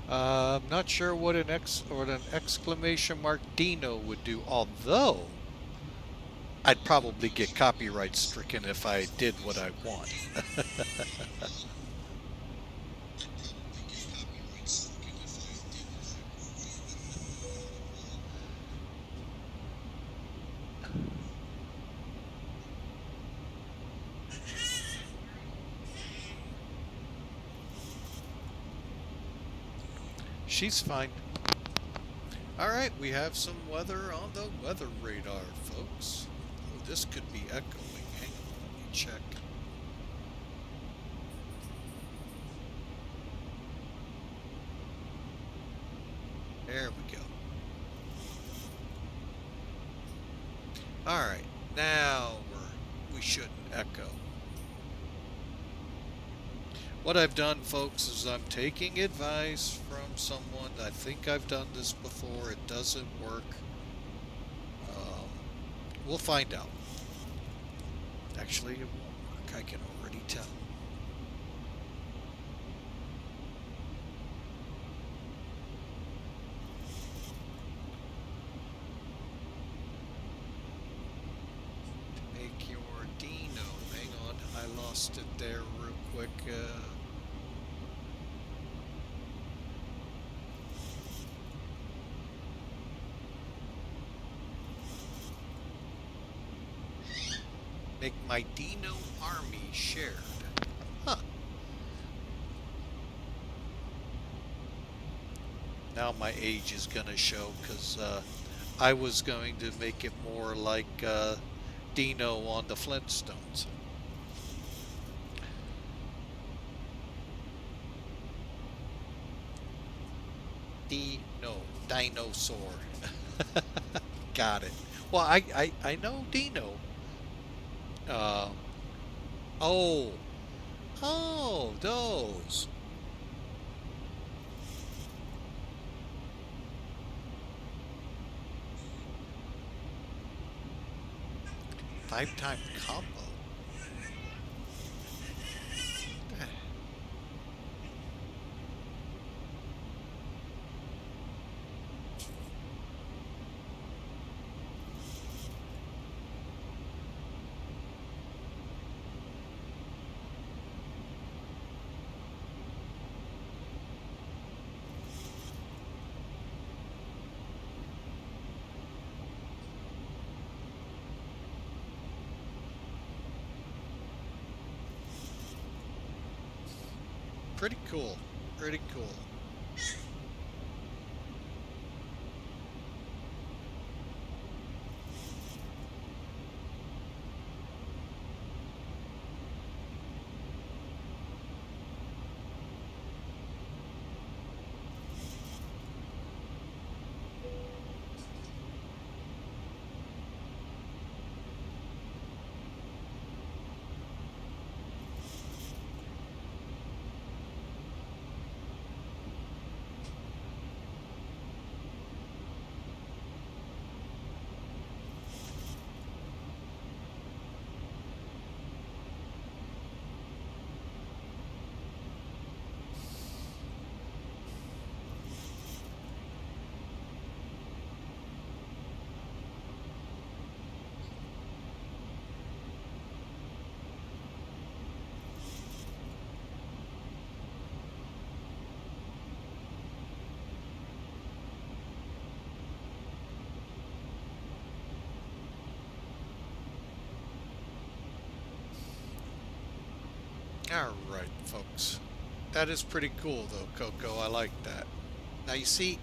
A: I'm not sure what an exclamation mark Dino would do, although I'd probably get copyright stricken if I did what I want. She's fine. Alright, we have some weather on the weather radar, folks. Oh, this could be echoing. Hang on, let me check. There we go. Alright, now we shouldn't echo. What I've done, folks, is I'm taking advice from someone. I think I've done this before. It doesn't work. We'll find out. Actually, it won't work. I can already tell. To make your Dino. Hang on. I lost it there real quick. Make my Dino army shared. Huh. Now my age is gonna show because I was going to make it more like Dino on the Flintstones. Dinosaur. Got it. Well, I know Dino. Oh, those. 5-time combo. Pretty cool. Pretty cool. Alright, folks. That is pretty cool, though, Coco. I like that. Now, you see,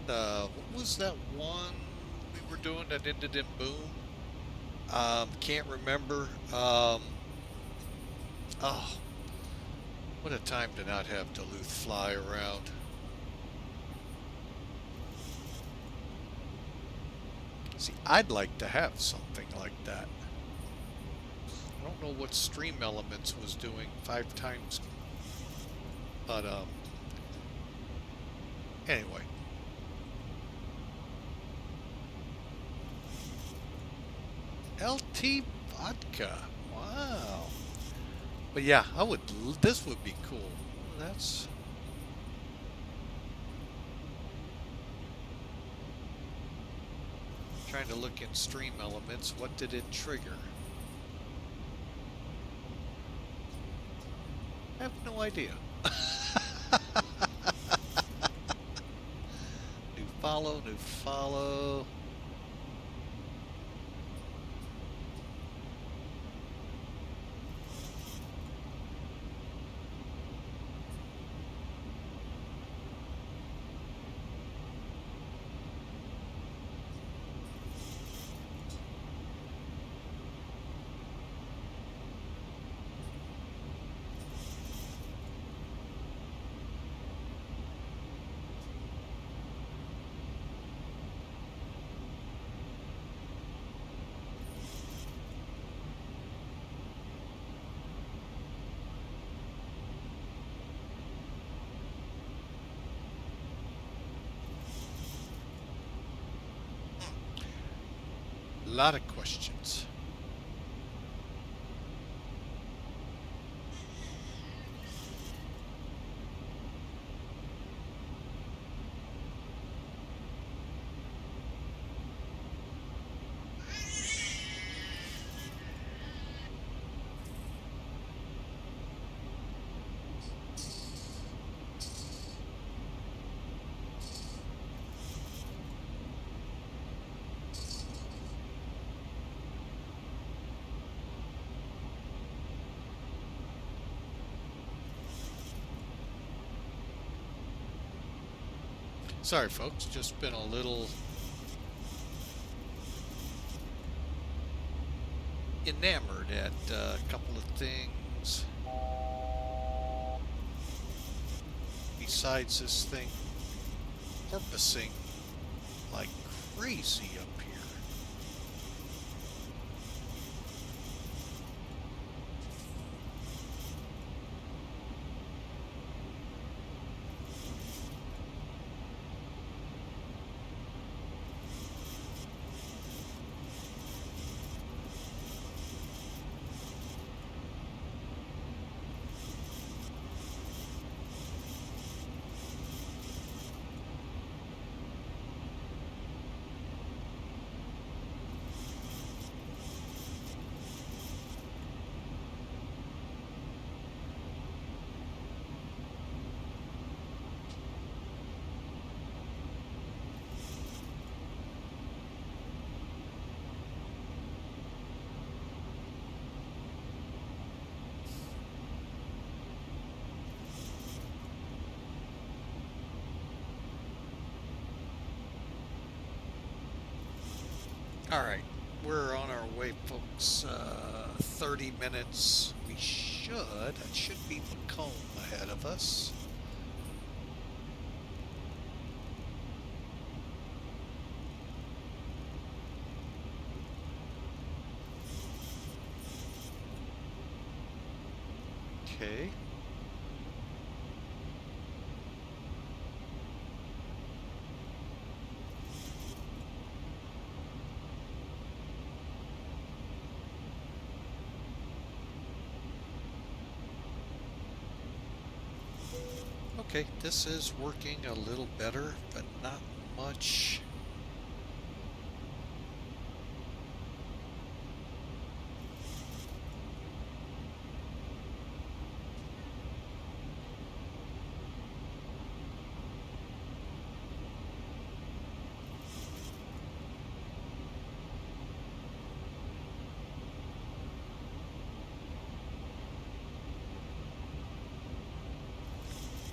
A: what was that one we were doing that ended in boom? Can't remember. Oh, what a time to not have Duluth fly around. See, I'd like to have something like that. I don't know what Stream Elements was doing 5 times, but anyway. LT vodka, wow. But yeah, this would be cool. That's trying to look in Stream Elements. What did it trigger? I have no idea. New follow, new follow. A lot of questions. Sorry, folks, just been a little enamored at a couple of things besides this thing porpoising like crazy up here. All right, we're on our way, folks. 30 minutes. It should be Macomb ahead of us. Okay. Okay, this is working a little better, but not much.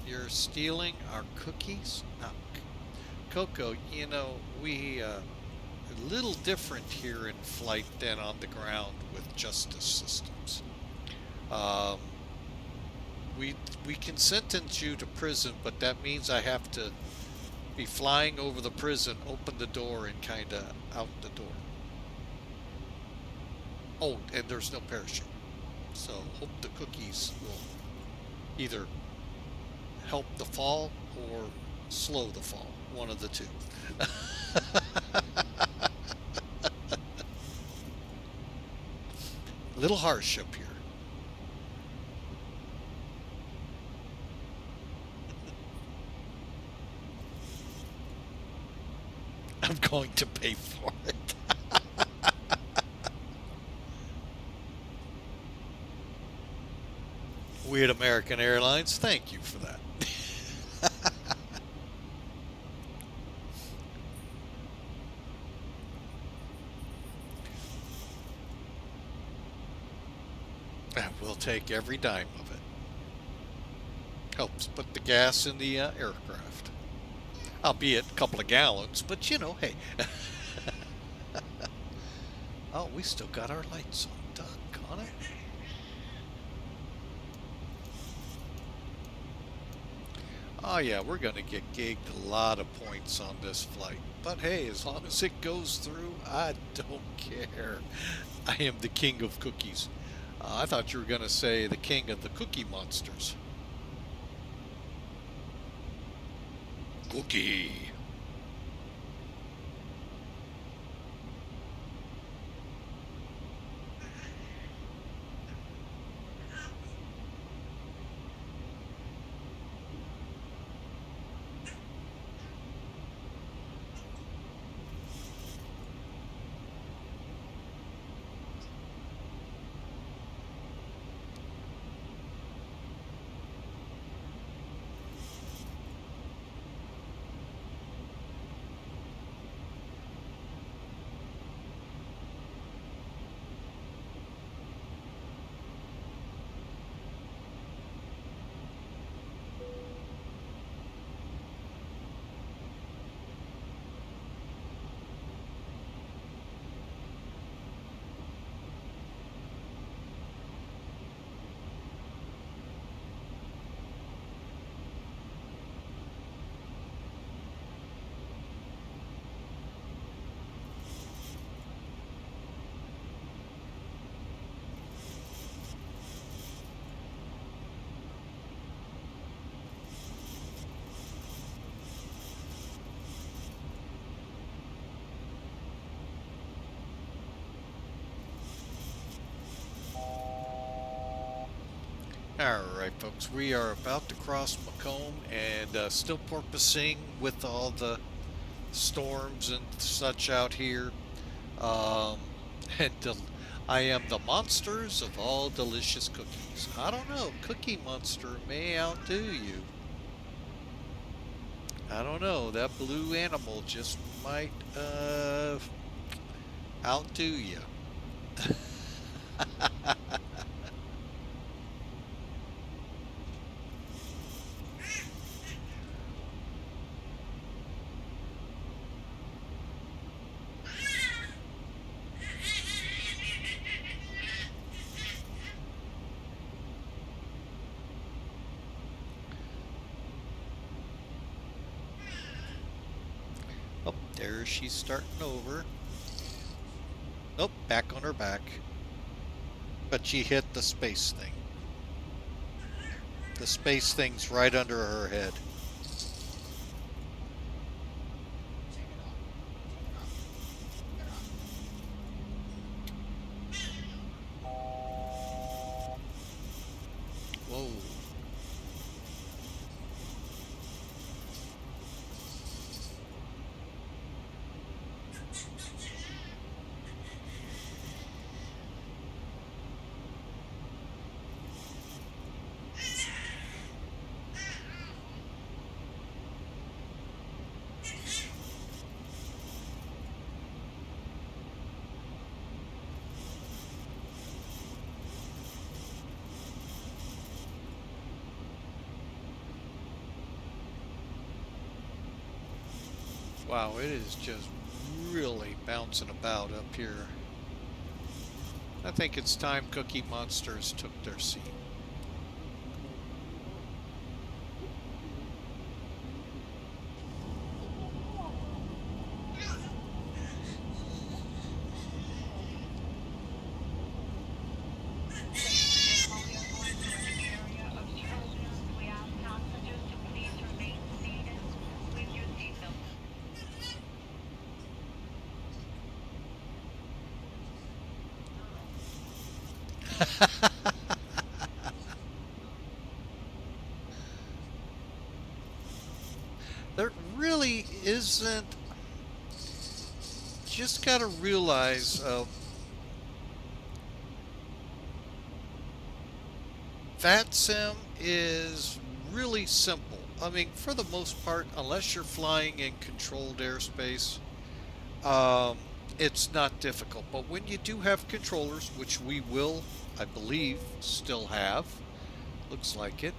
A: You're stealing our cookies? No. Coco, you know, we a little different here in flight than on the ground with justice systems. We can sentence you to prison, but that means I have to be flying over the prison, open the door, and kind of out the door. Oh, and there's no parachute. So hope the cookies will either help the fall or slow the fall. One of the two. A little harsh up here. I'm going to pay for it. We at American Airlines, thank you for that. We'll take every dime of it. Helps put the gas in the aircraft. Albeit a couple of gallons, but you know, hey. Oh, we still got our lights on. Doggone it. Oh yeah, we're going to get gigged a lot of points on this flight. But hey, as long as it goes through, I don't care. I am the king of cookies. I thought you were going to say the king of the cookie monsters. Cookie. Alright folks, we are about to cross Macomb and still porpoising with all the storms and such out here. And I am the monsters of all delicious cookies. I don't know, Cookie Monster may outdo you. I don't know, that blue animal just might outdo you. There she's starting over. Nope, back on her back. But she hit the space thing. The space thing's right under her head. Whoa. Wow, it is just really bouncing about up here. I think it's time Cookie Monsters took their seat. There really isn't. Just gotta realize VATSIM is really simple. I mean, for the most part, unless you're flying in controlled airspace, it's not difficult. But when you do have controllers, which we will, I believe, still have, looks like it,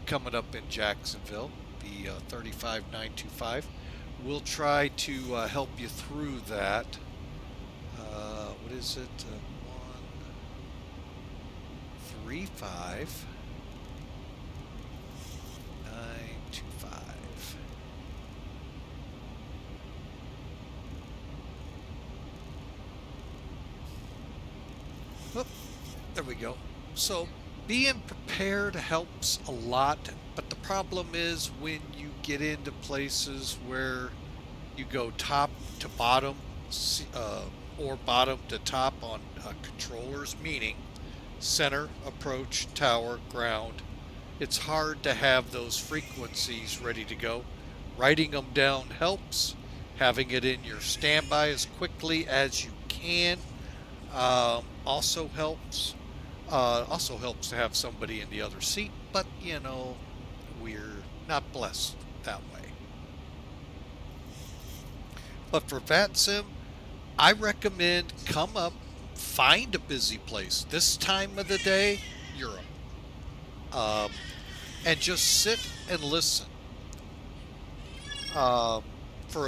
A: coming up in Jacksonville, the 35925, we'll try to help you through that. What is it? 135 925. Whoop, there we go. So being prepared helps a lot, but the problem is when you get into places where you go top to bottom or bottom to top on controllers, meaning center, approach, tower, ground, it's hard to have those frequencies ready to go. Writing them down helps. Having it in your standby as quickly as you can also helps. Also helps to have somebody in the other seat, but you know, we're not blessed that way. But for VATSIM, I recommend come up, find a busy place. This time of the day, Europe. And just sit and listen for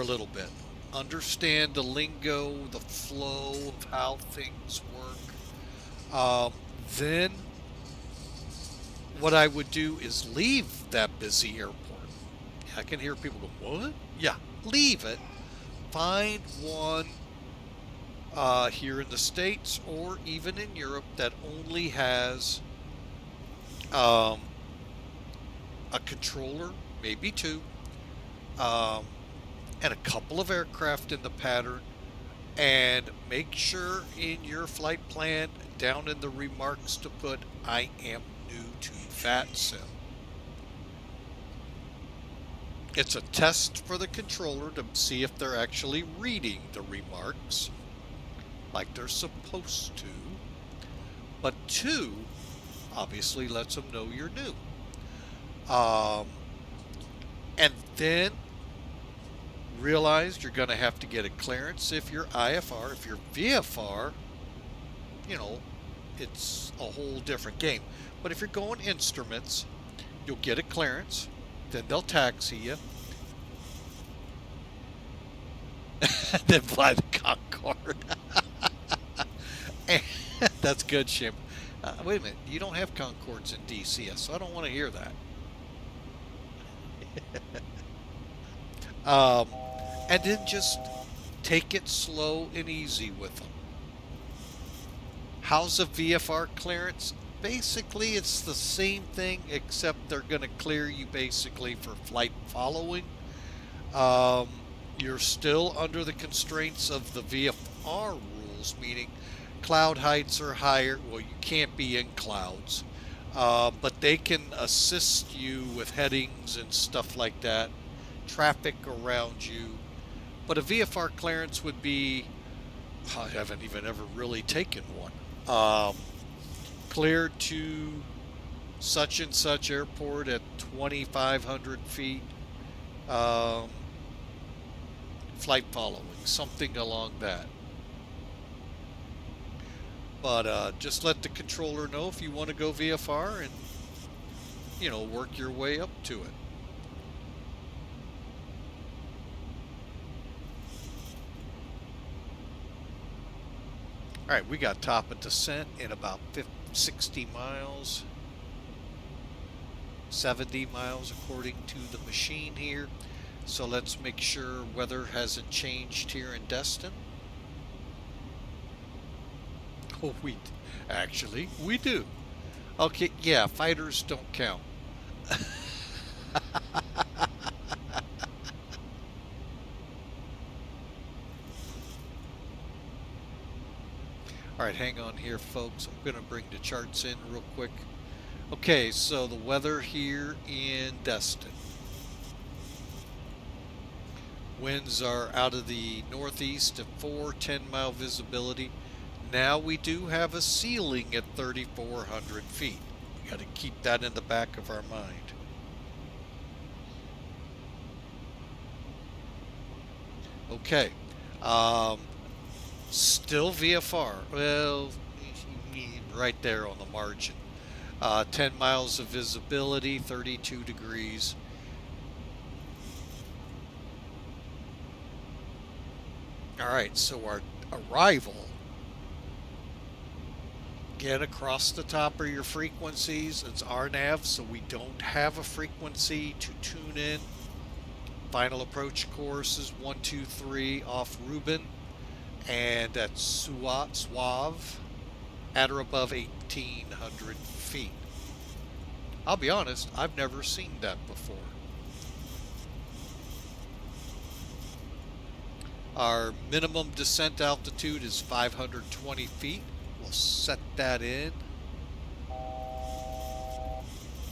A: a little bit. Understand the lingo, the flow of how things work. Then what I would do is leave that busy airport. I can hear people go, what? Yeah, leave it. Find one here in the States or even in Europe that only has a controller, maybe two, and a couple of aircraft in the pattern, and make sure in your flight plan down in the remarks to put I am new to VATSIM. It's a test for the controller to see if they're actually reading the remarks like they're supposed to. But two, obviously lets them know you're new. And then realize you're going to have to get a clearance if you're IFR. If you're VFR, you know, it's a whole different game. But if you're going instruments, you'll get a clearance, then they'll taxi you, then fly the Concorde. That's good, Shim. Wait a minute, you don't have Concordes in DCS, so I don't want to hear that. and then just take it slow and easy with them. How's a VFR clearance? Basically, it's the same thing, except they're going to clear you basically for flight following. You're still under the constraints of the VFR rules, meaning cloud heights are higher. Well, you can't be in clouds, but they can assist you with headings and stuff like that, traffic around you. But a VFR clearance would be, I haven't even ever really taken one. Cleared to such and such airport at 2,500 feet. Flight following, something along that. But just let the controller know if you want to go VFR and, you know, work your way up to it. All right, we got top of descent in about 60 miles, 70 miles according to the machine here. So let's make sure weather hasn't changed here in Destin. Oh, we do. Okay, yeah, fighters don't count. All right, hang on here, folks. I'm going to bring the charts in real quick. Okay, so the weather here in Destin. Winds are out of the northeast at 10-mile visibility. Now we do have a ceiling at 3,400 feet. We got to keep that in the back of our mind. Okay. Still VFR. Well, right there on the margin. 10 miles of visibility, 32 degrees. All right, so our arrival, get across the top of your frequencies. It's RNAV, so we don't have a frequency to tune in. Final approach course is 123 off Reuben, and that's Suave at or above 1,800 feet. I'll be honest, I've never seen that before. Our minimum descent altitude is 520 feet. We'll set that in.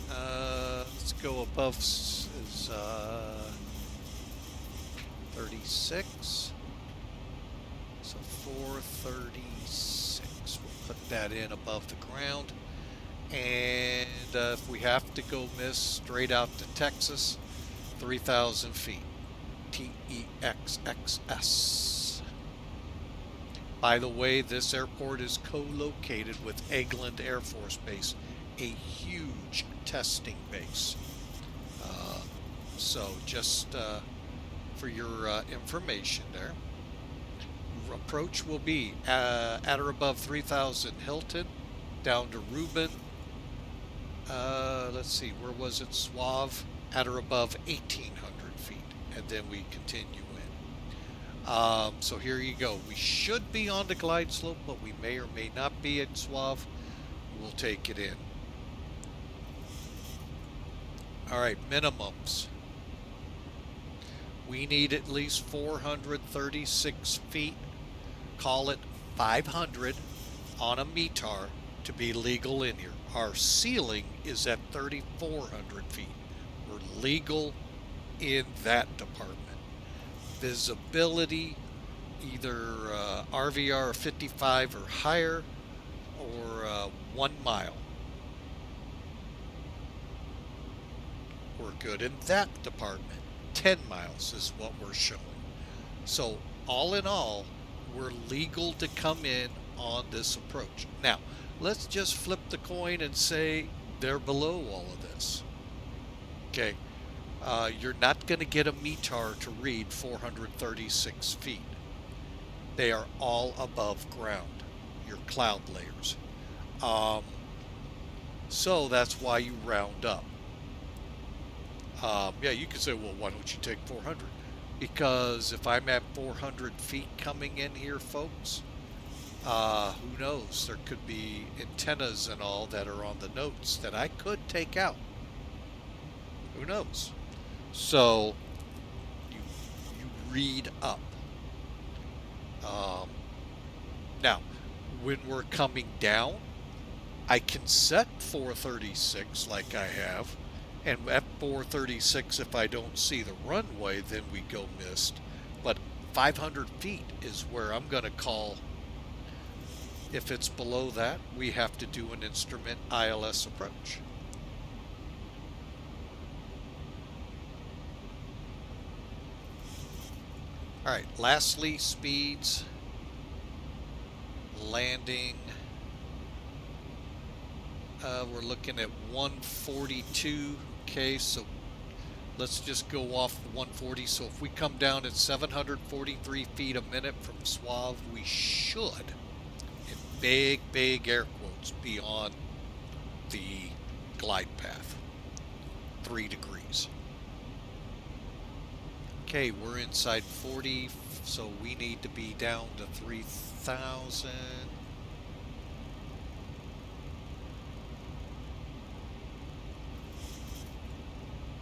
A: Let's go above 36. So 436. We'll put that in above the ground. And if we have to go straight out to Texas, 3,000 feet. TEXXS. By the way, this airport is co-located with Eglin Air Force Base, a huge testing base. So just for your information there. Approach will be at or above 3,000 Hilton, down to Reuben. Let's see, where was it? Suave, at or above 1,800 feet. And then we continue in. So here you go. We should be on the glide slope, but we may or may not be at Suave. We'll take it in. All right, minimums. We need at least 436 feet. Call it 500 on a METAR to be legal in here. Our ceiling is at 3,400 feet. We're legal in that department. Visibility, either RVR 55 or higher, or 1 mile. We're good in that department. 10 miles is what we're showing. So all in all, we're legal to come in on this approach. Now, let's just flip the coin and say they're below all of this. Okay. You're not going to get a METAR to read 436 feet. They are all above ground, your cloud layers. So that's why you round up. Yeah, you could say, well, why don't you take 400? Because if I'm at 400 feet coming in here, folks, who knows? There could be antennas and all that are on the notes that I could take out. Who knows? So you read up. Now, when we're coming down, I can set 436 like I have, and at 436, if I don't see the runway, then we go missed. But 500 feet is where I'm going to call. If it's below that, we have to do an instrument ILS approach. All right, lastly, speeds, landing. We're looking at 142. Okay, so let's just go off 140. So if we come down at 743 feet a minute from Suave, we should, in big air quotes, be on the glide path. 3 degrees. Okay, we're inside 40, so we need to be down to 3,000.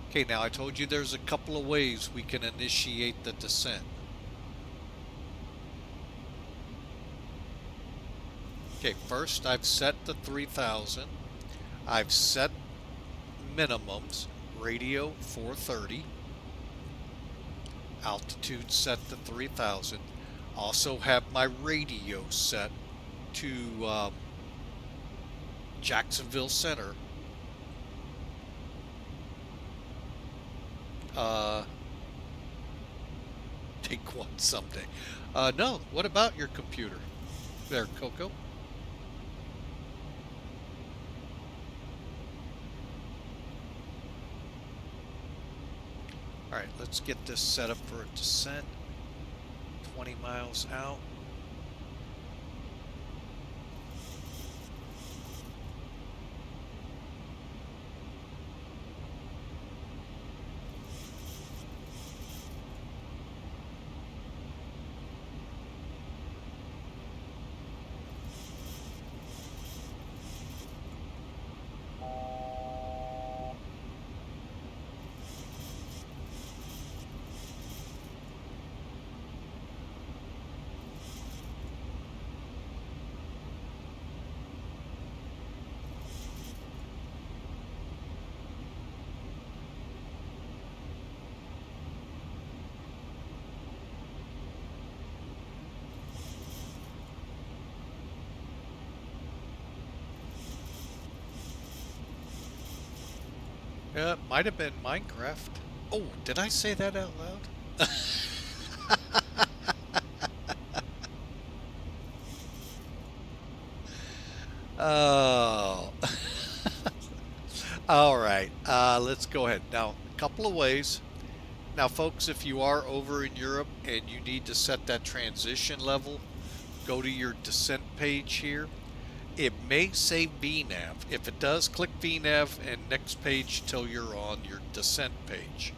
A: Okay, now I told you there's a couple of ways we can initiate the descent. Okay, first I've set the 3,000. I've set minimums, radio 430. Altitude set to 3,000. Also have my radio set to Jacksonville Center. Take one someday. No, what about your computer? There, Coco. Alright, let's get this set up for a descent. 20 miles out. Yeah, it might have been Minecraft. Oh, did I say that out loud? Oh. All right, let's go ahead. Now, a couple of ways. Now, folks, if you are over in Europe and you need to set that transition level, go to your descent page here. It may say VNAV. If it does, click VNAV and next page till you're on your descent page.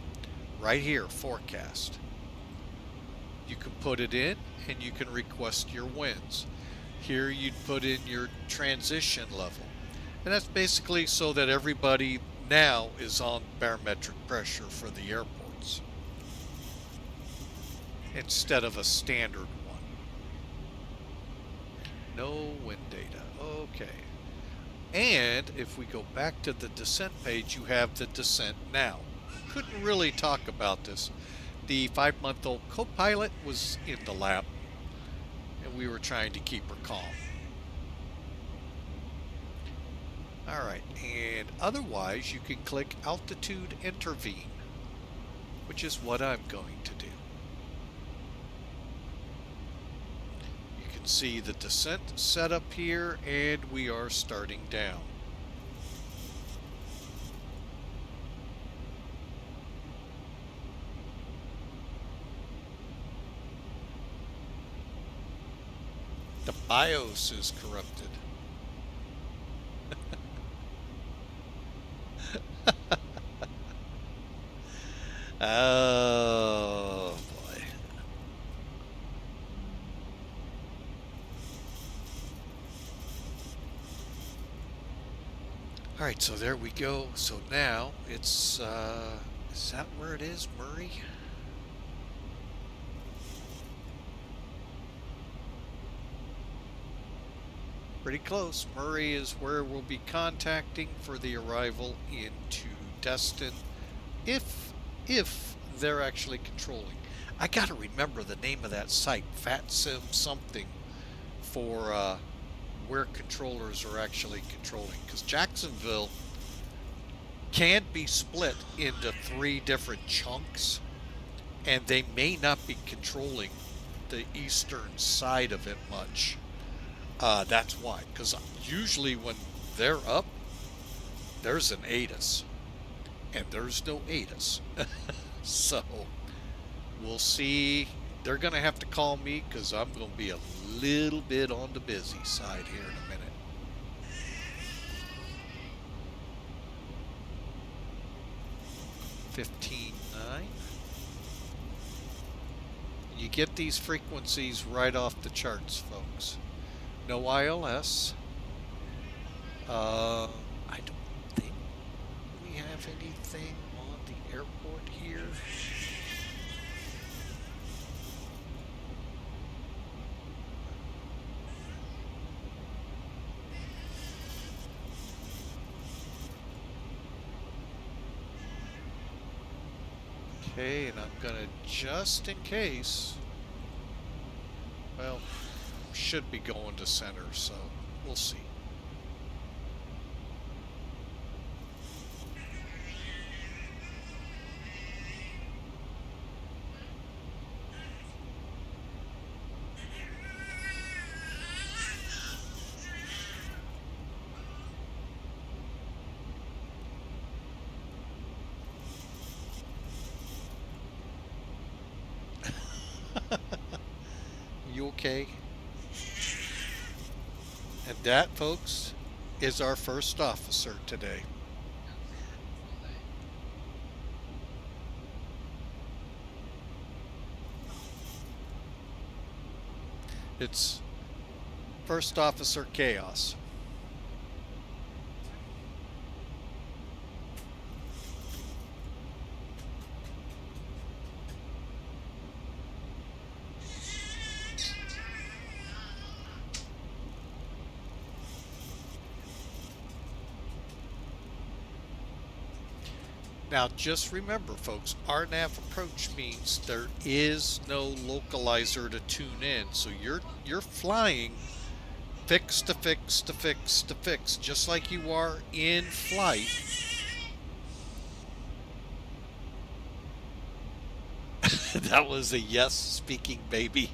A: Right here, forecast. You can put it in and you can request your winds. Here you'd put in your transition level. And that's basically so that everybody now is on barometric pressure for the airports instead of a standard one. No wind data. Okay. And if we go back to the descent page, you have the descent now. Couldn't really talk about this. The 5-month-old co-pilot was in the lab, and we were trying to keep her calm. All right, and otherwise you can click altitude intervene, which is what I'm going to do. You can see the descent set up here, and we are starting down. The BIOS is corrupted. Oh, All right, so there we go. So now it's, is that where it is, MUURY? Pretty close. MUURY is where we'll be contacting for the arrival into Destin, if they're actually controlling. I gotta remember the name of that site, FatSim something, for where controllers are actually controlling, because Jacksonville can be split into 3 different chunks, and they may not be controlling the eastern side of it much. That's why, because usually when they're up, there's an ATIS, and there's no ATIS. So we'll see. They're going to have to call me, because I'm going to be a little bit on the busy side here in a minute. $15.9. You get these frequencies right off the charts, folks. No ILS. I don't think we have anything on the airport here. Okay, and I'm gonna, just in case, well, should be going to center, so we'll see. You okay? And that, folks, is our first officer today. It's First Officer Chaos. Now, just remember, folks, RNAV approach means there is no localizer to tune in. So you're flying fix to fix to fix to fix, just like you are in flight. That was a yes speaking baby.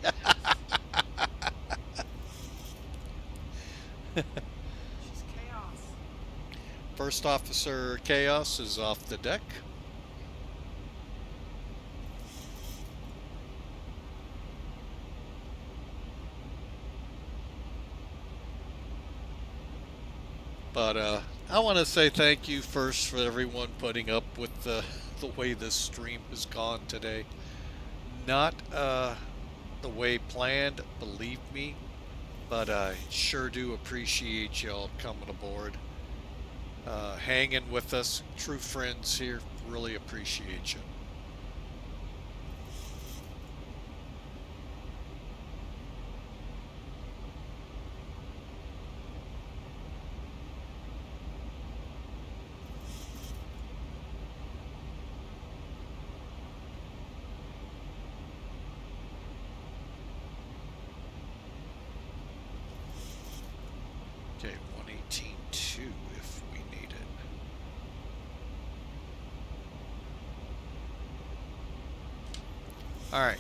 A: First Officer Chaos is off the deck. But I want to say thank you first for everyone putting up with the way this stream has gone today. Not the way planned, believe me, but I sure do appreciate y'all coming aboard. Hanging with us, true friends here, really appreciate you. Okay, 118.2 if we need it. All right.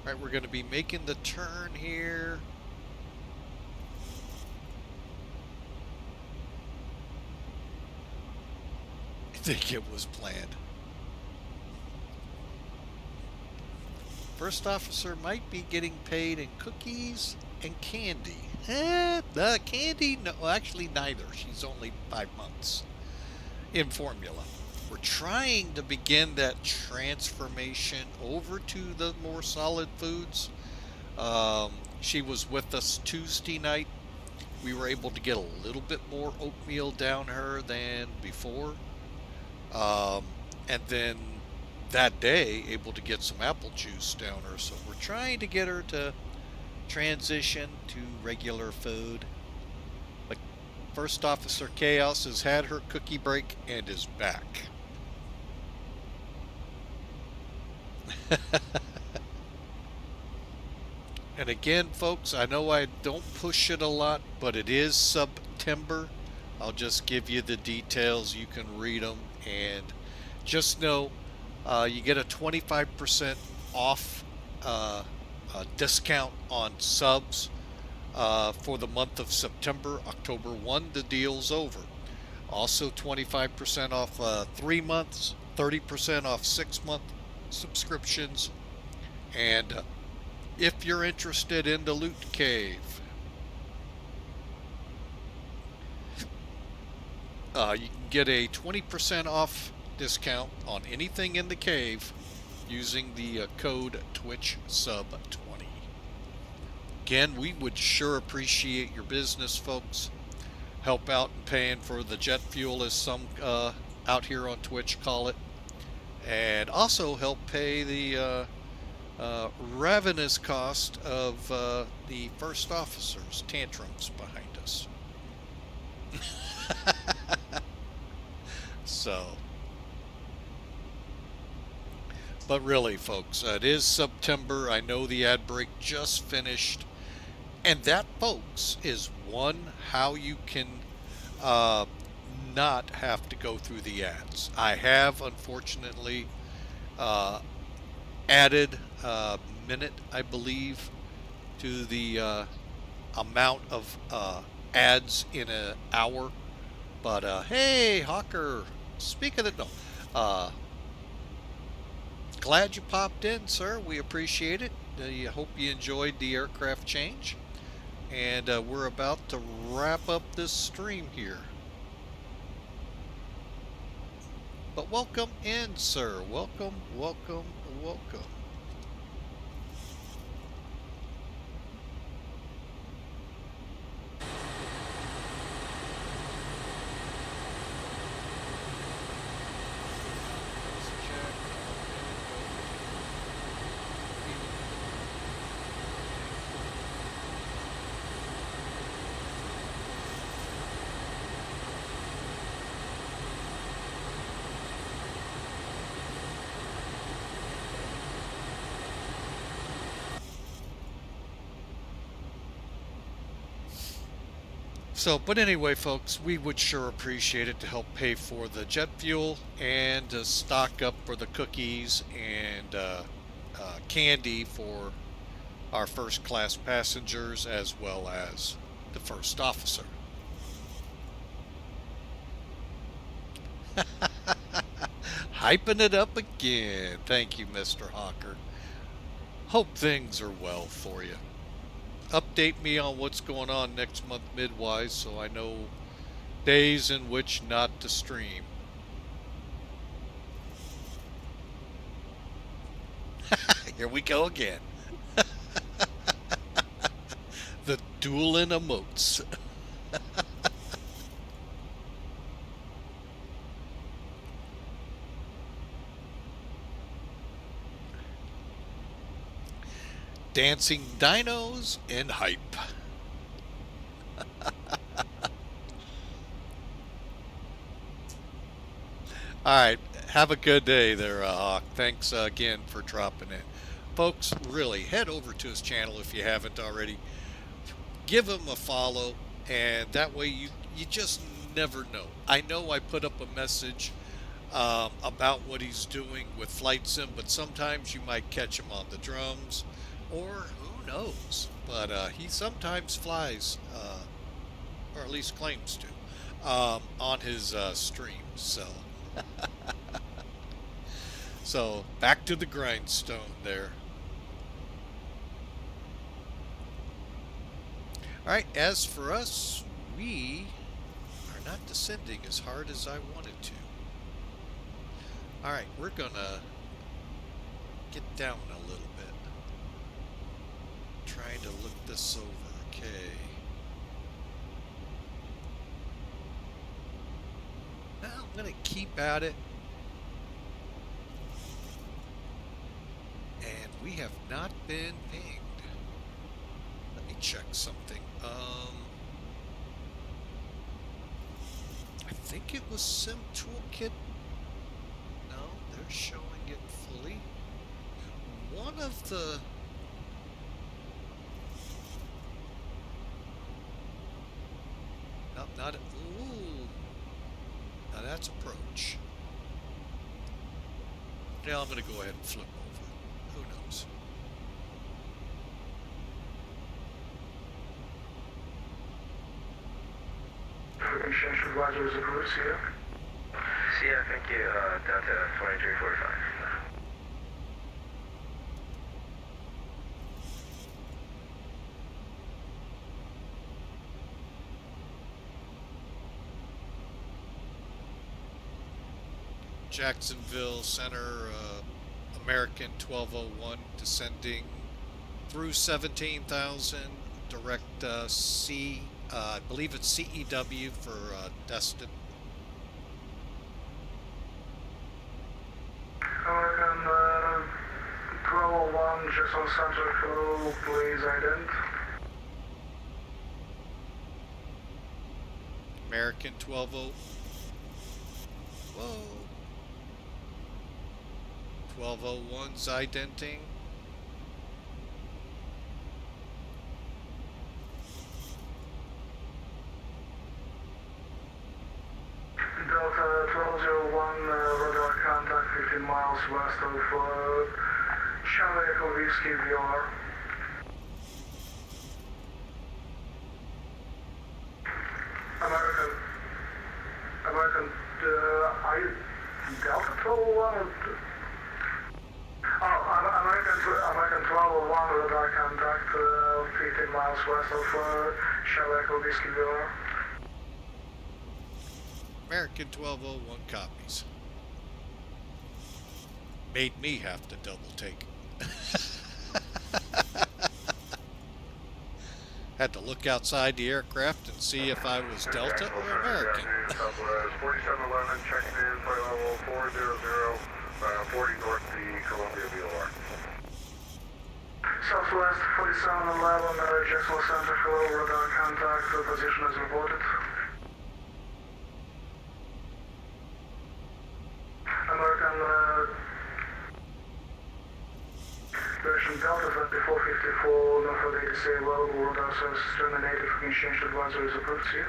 A: All right, we're going to be making the turn here. I think it was planned. First officer might be getting paid in cookies and candy. The candy, no, actually neither. She's only 5 months in formula. We're trying to begin that transformation over to the more solid foods. She was with us Tuesday night. We were able to get a little bit more oatmeal down her than before. And then that day, able to get some apple juice down her. So we're trying to get her to transition to regular food. But First Officer Chaos has had her cookie break and is back. And again, folks, I know I don't push it a lot, but it is September. I'll just give you the details. You can read them. And just know you get a 25% off discount on subs for the month of September. October 1, the deal's over. Also 25% off 3 months, 30% off 6-month subscriptions. And if you're interested in the Loot Cave, you can get a 20% off discount on anything in the cave using the code TwitchSub20. Again, we would sure appreciate your business, folks. Help out in paying for the jet fuel, as some out here on Twitch call it. And also help pay the ravenous cost of the first officer's tantrums behind us. So, but really, folks, it is September. I know the ad break just finished, and that, folks, is how you can not have to go through the ads. I have, unfortunately, added a minute, I believe, to the amount of ads in an hour. But hey, Hawker, speak of the glad you popped in, sir. We appreciate it. I hope you enjoyed the aircraft change. And we're about to wrap up this stream here. But welcome in, sir. Welcome, welcome, welcome. So, but anyway, folks, we would sure appreciate it to help pay for the jet fuel and to stock up for the cookies and candy for our first class passengers as well as the first officer. Hyping it up again. Thank you, Mr. Hawker. Hope things are well for you. Update me on what's going on next month midwise so I know days in which not to stream. Here we go again. The dueling emotes. Dancing dinos and hype. Alright, have a good day there, Hawk. Thanks again for dropping in. Folks, really, head over to his channel if you haven't already. Give him a follow, and that way you just never know. I know I put up a message about what he's doing with Flight Sim, but sometimes you might catch him on the drums. Or who knows, but he sometimes flies, or at least claims to, on his streams. So back to the grindstone there. All right, as for us, we are not descending as hard as I wanted to. All right, we're gonna get down a little bit. Trying to look this over. Okay. Well, I'm going to keep at it. And we have not been pinged. Let me check something. I think it was Sim Toolkit. No, they're showing it fully. One of the... Nope, not... Ooh. Now that's approach. Yeah, I'm going to go ahead and flip over. Who knows?
K: Exchange advisor is approved, CF. CF, thank you, Delta 2345.
A: Jacksonville Center, American 1201 descending through 17,000, direct C, I believe it's CEW for Destin.
K: American 1201, Jackson Center flow, please ident.
A: American 120. Whoa. 1201's identing.
K: Delta 1201, radar contact 15 miles west of Charlie Echo Whiskey VR. American, are you Delta 1201? American 1201, radar contact 15 miles west of Charlie Echo Whiskey VR.
A: American 1201 copies. Made me have to double take. Had to look outside the aircraft and see if I was Delta or American.
K: Southwest 4711, checking in, flight level 400, 40 north the Columbia VOR. Southwest 4711, Jacksonville Center, hello, radar contact, position is reported. American version Delta 3454, Norfolk 80 available, radar service terminated, exchange advisor is approved, see you.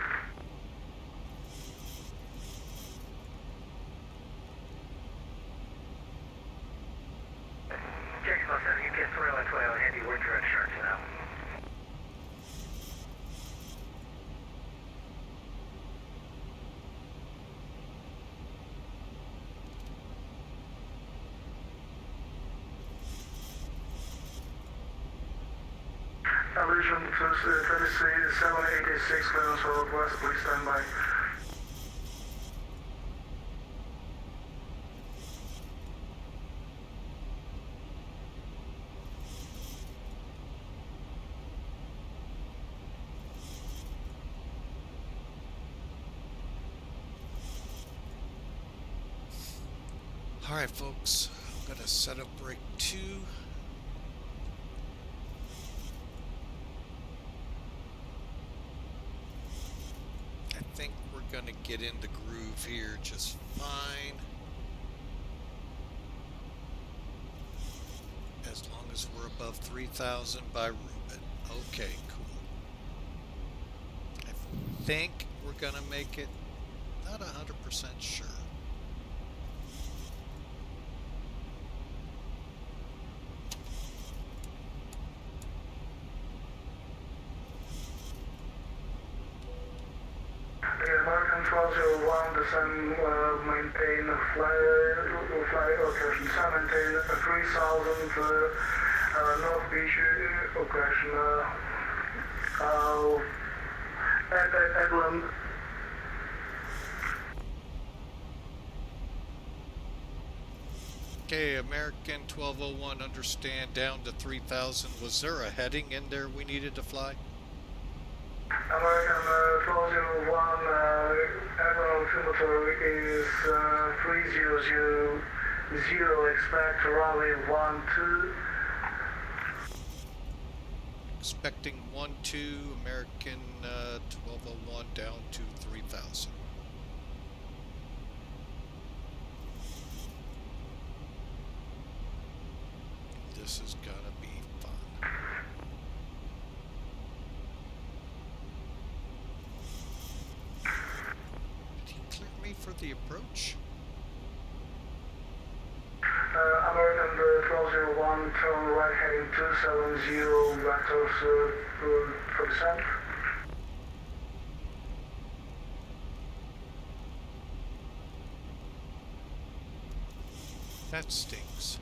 K: Jacksonville Center, you get 2120 handy, we're direct sharks now. Region 786, clearance for request, please stand by.
A: Alright folks, I'm going to set up break 2. I think we're going to get in the groove here just fine. As long as we're above 3,000 by Rubin. Okay, cool. I think we're going to make it. Not 100% sure.
K: American 1201, descend, maintain fly operation, maintain 3000 North Beach operation, Edland.
A: Okay, American 1201, understand, down to 3000. Was there a heading in there we needed to fly?
K: American 1201, Admiral altimeter is 3000, expect runway 12.
A: Expecting 12, American 1201 down to 3000. This is gonna be fun. Did he clear me for the approach?
K: American 1201, turn right heading 270, vectors for descent.
A: That stinks.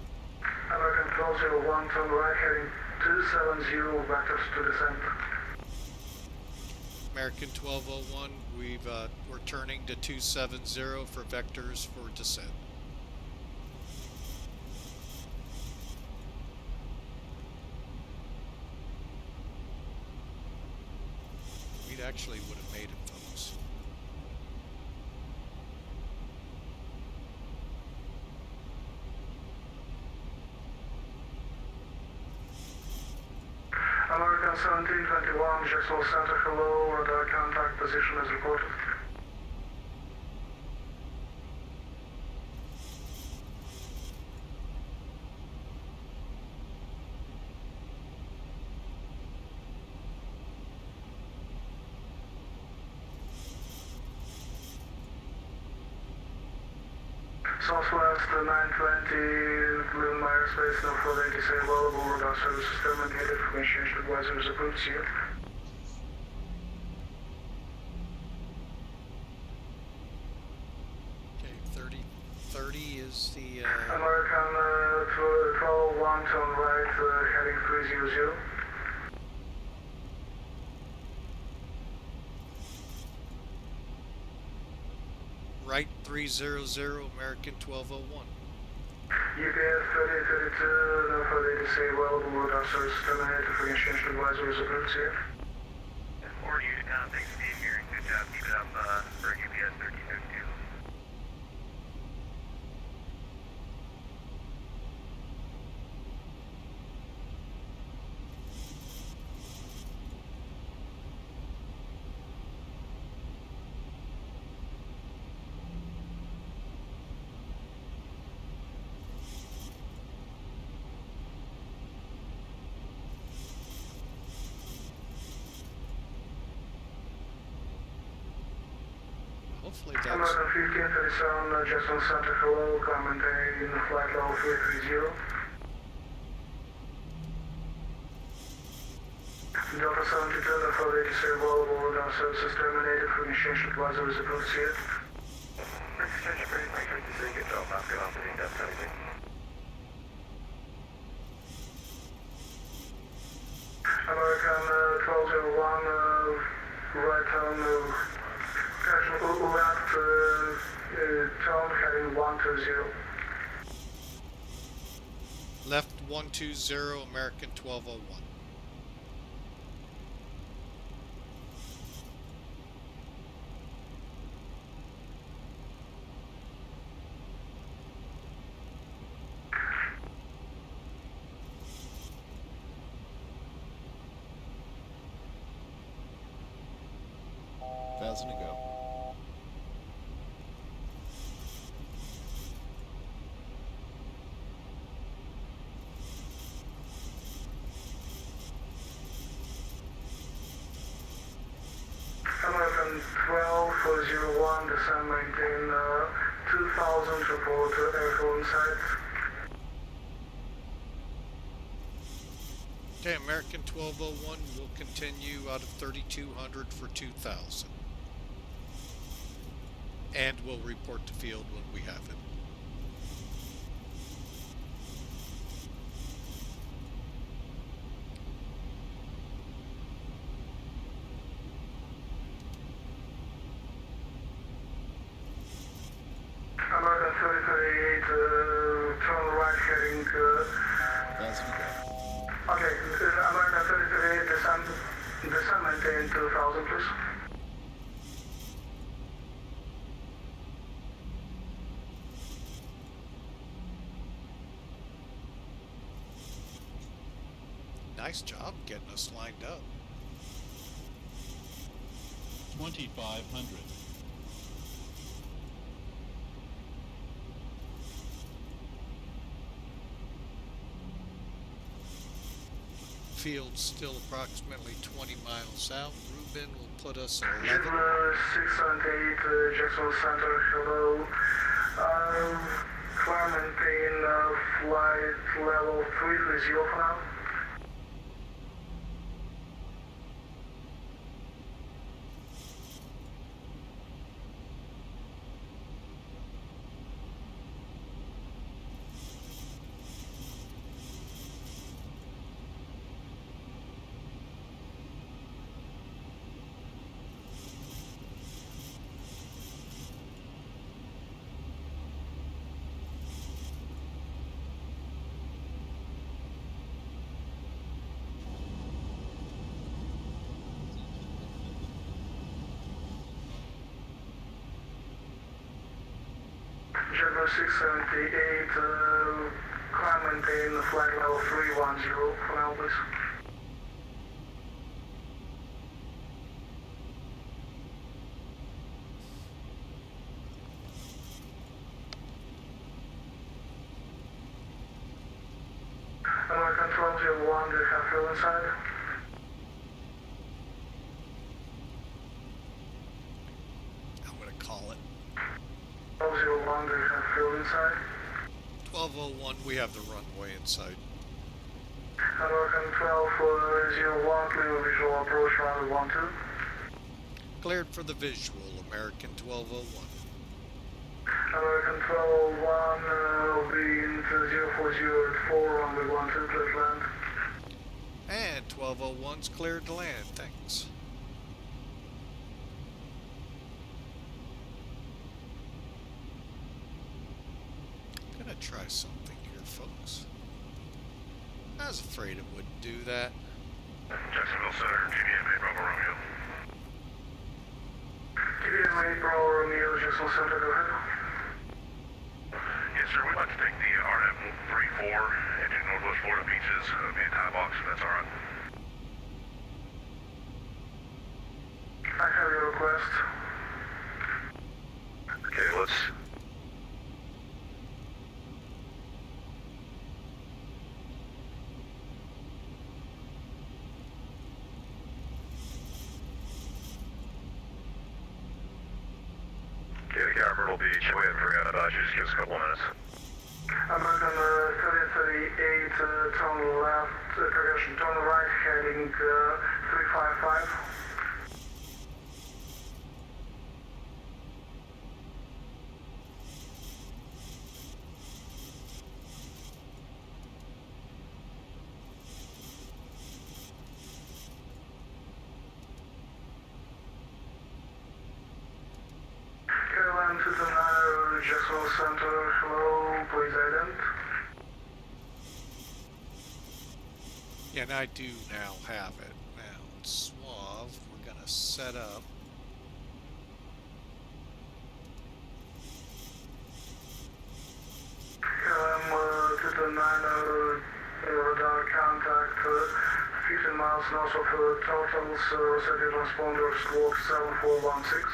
K: American 1201, turn right heading 270, vectors to descent.
A: American 1201, we're turning to 270 for vectors for descent. We actually would have made it, folks.
K: American 1721, Jacksonville Center, hello, radar contact position is reported. Southwest 920, Little Meyer Space, no further disable, radar service terminated, information advisors approved, see you.
A: Okay, 30 is the,
K: American 1201, turn right, heading 300.
A: right 300, American 1201.
K: UPS 3032, no further disable, radar service terminated, information advisors approved, see you.
L: 4 to contact speed here. Good job. Keep it up for UPS 1332.
A: Hopefully that's...
K: American 1537, Jackson Center, hello, come maintain flight level 330. Delta 72, no further disable, radar services terminated, information advisors approved, see it.
L: Extension pretty much to say good job, not good on the Delta 72.
K: American 1201, right on left turn heading 120.
A: Left 120, American 1201.
I: Thousand to go.
K: American 1201, descend maintain 2000, report airfield inside.
A: Okay, American 1201 will continue out of 3200 for 2000. And we'll report to field when we have it.
K: American 3038, turn
I: 1000 again.
K: Okay, American 33, descend maintain 2000, please.
A: Nice job getting us lined up.
M: 2500.
A: Field's still approximately 20 miles out. Ruben will put us at 11.
K: 678, Jacksonville Center, hello. Climb maintain flight level 330 for now. Jaguar 678, climb maintain flight level 310 for now, please. American 1201, do you have fuel inside?
A: I'm going to call it.
K: 1201, do you have fuel inside?
A: 1201, we have the runway inside.
K: American 1201, clear visual approach runway 12.
A: Cleared for the visual, American 1201.
K: American 1201, will be in 04084, runway 12, please land.
A: And 1201's cleared to land, thanks. I'm gonna try something here, folks. I was afraid it wouldn't do that.
L: Jacksonville Center, GDMA Bravo Romeo.
K: GDMA Bravo Romeo, Jacksonville Center, go ahead.
L: Yes, sir. We'd like to take the RM34 into Northwest Florida Beaches via tie box, if that's all right.
K: I have your request.
L: Okay, let's... Okay, the Capital Beach, we haven't forgotten about you. Just give us a couple of minutes.
K: American 3038, turn left, correction, turn right, heading 355. Airlines to the Jacksonville Center, hello, please ident.
A: Yeah, and I do now have it. Now, it's suave. We're gonna set up.
K: To the 9 radar contact, 15 miles north of Totals, city transponder squawk 7416.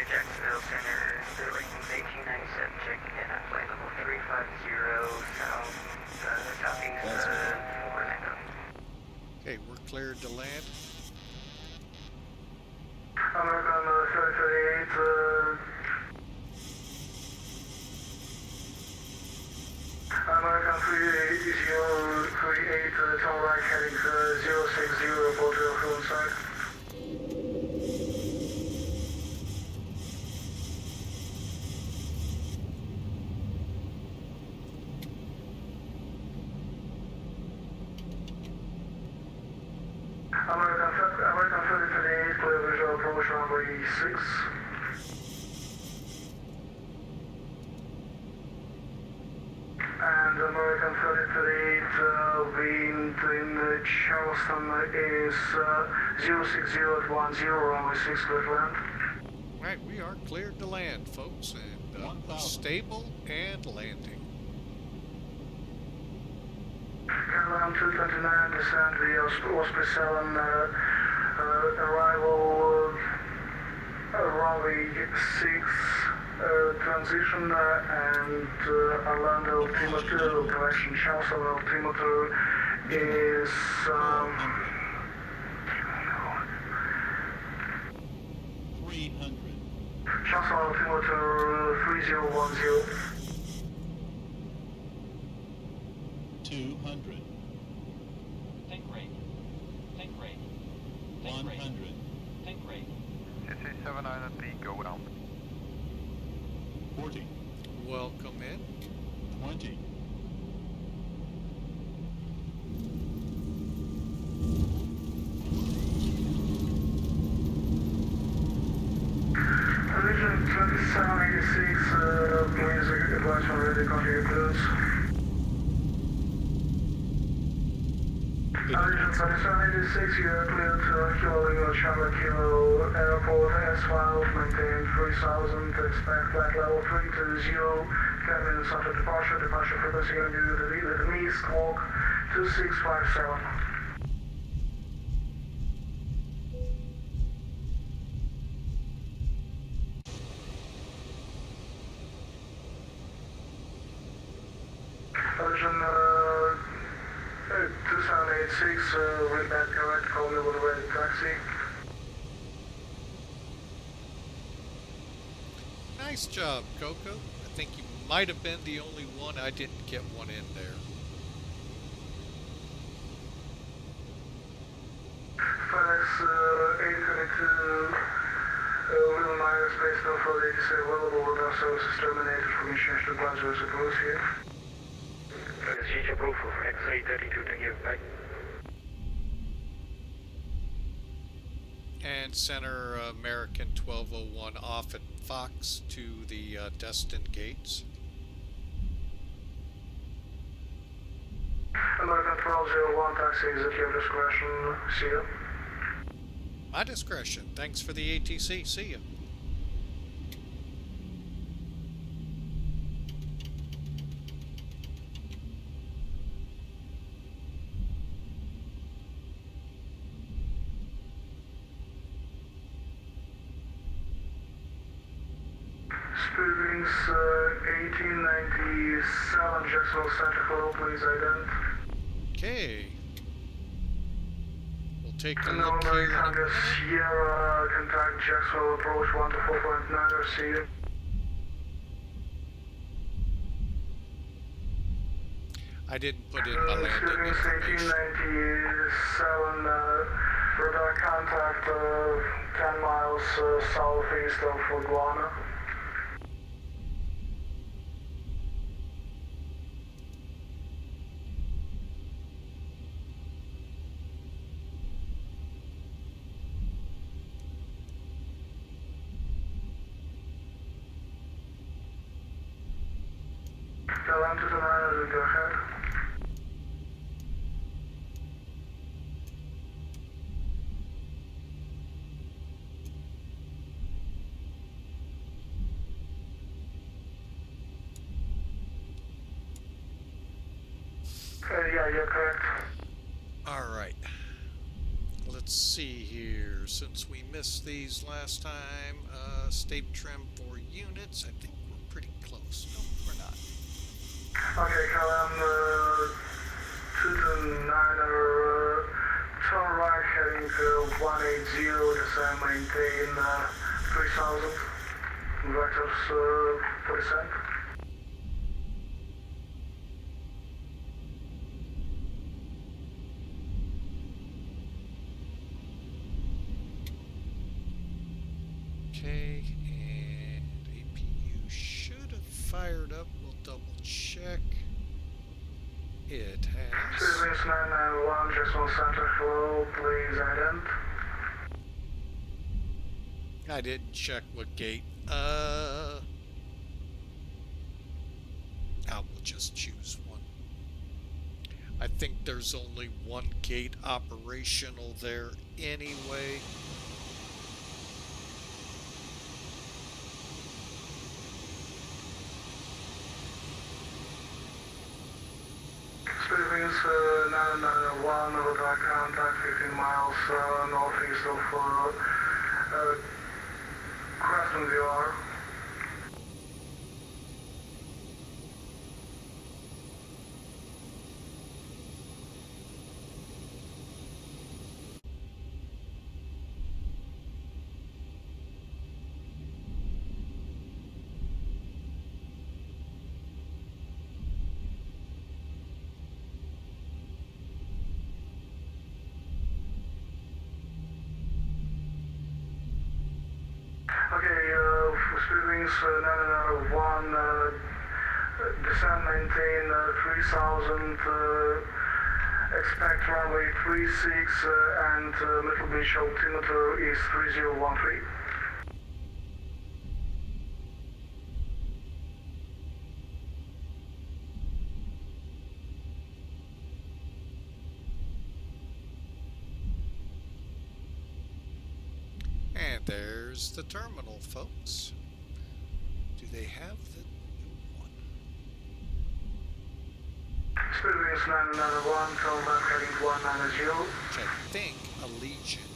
L: Jacksonville Center, Sterling 1897, checking in on flight level 350, southeast, Orlando.
A: Okay, we're cleared to land.
K: American 3038, American 3038, turn right heading 060, board your fuel inside. American 3038, clear visual approach runway 6. And American 338 wind in Charleston is 060 at 10, runway 6, clear to land.
A: Right, we are cleared to land, folks, and stable and landing.
K: KLM 229 descent via Osprey 7, arrival runway 6, transition and land altimeter, direction Charleston altimeter is
M: 300.
K: Charleston altimeter 3010.
M: 200.
D: Think rate. Think rate.
M: 100.
D: Think rate.
C: CC79 at the go down.
M: 40.
A: Welcome in.
M: 20.
K: Region 2786, please advise when ready, continue please. Region 2786, you are cleared to Kilo Charlie Kilo Airport S5, maintain 3000, expect flight level 320, 10 minutes after departure, departure frequency going to be the me, squawk 2657. Region 2786, read back correct, call me with a ready taxi.
A: Nice job, Coco. I think you might have been the only one. I didn't get one in there.
K: FedEx 822, Little Minor Space, no further ATC available, without services terminated from initiation advisor as opposed here.
L: CG approval for X832 to give back.
A: And center American 1201 off at Fox to the Destin gates.
K: American 1201, taxi is at your discretion. See you.
A: My discretion. Thanks for the ATC. See you.
K: Speedings 1897, Jacksonville Center, hello, please ident.
A: Okay. We'll take a
K: No,
A: look here.
K: Tango Sierra, contact Jacksonville approach 1 to 4.9, see you.
A: I didn't put in my landing
K: Speedings
A: information.
K: 1897, radar contact 10 miles southeast of Guana. KLM 229, go ahead. Yeah, you're correct.
A: All right. Let's see here. Since we missed these last time, state trim for units. I think we're pretty close. No, we're not.
K: Okay, KLM 229, turn right heading 180, descend, maintain 3000, vectors for descent.
A: Okay, and APU should have fired up. We'll double check. It has.
K: Speedings 991, Jacksonville Center, hello, please ident.
A: I didn't check what gate. I will just choose one. I think there's only one gate operational there anyway.
K: Speedwings 991 over dark contact 15 miles northeast of Creston VR. Speedwings 991, descend maintain 3000, expect runway 36 and Middle Beach altimeter is 3013.
A: And there's the terminal, folks. Do they have the new one?
K: Speedwings 991, turn left heading 190.
A: Which I think Allegiant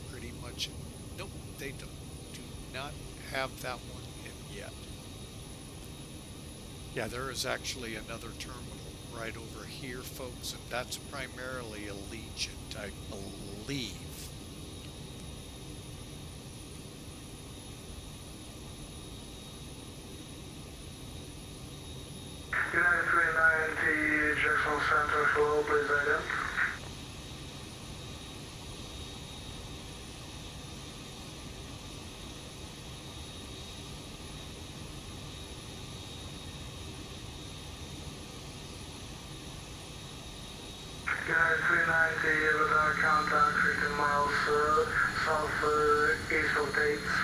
A: pretty much... Nope, they do not have that one in yet. Yeah, there is actually another terminal right over here, folks, and that's primarily Allegiant, I believe.
K: United 390, Jackson Center, hello, please ident. United 390, radar contact 15 miles southeast of Dates.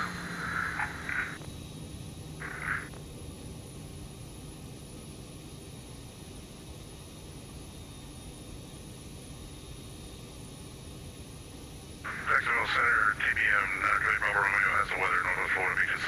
L: Jacksonville Center, TBM, Great Bravo Romeo has the weather north of Florida beaches.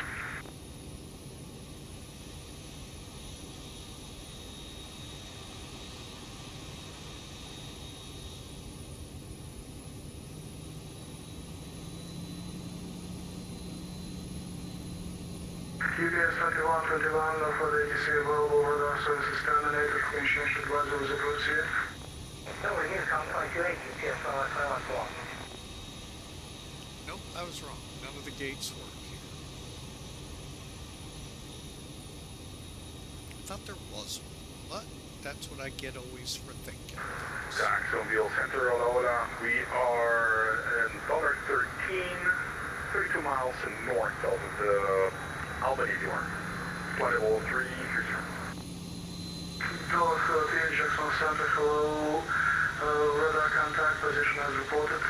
K: KVPS 2121 for the ATC available radar services terminated. Communication advisor was approved here.
L: No, we're here, contact 28, GPS silence one.
A: Nope, I was wrong. None of the gates work here. I thought there was one, but that's what I get always for thinking.
L: Jacksonville Center, Alola. We are in dollar 13, 32 miles north of the Albany door. Flight level 330.
K: Dollar 13, Jackson Center, hello. Radar contact position as reported.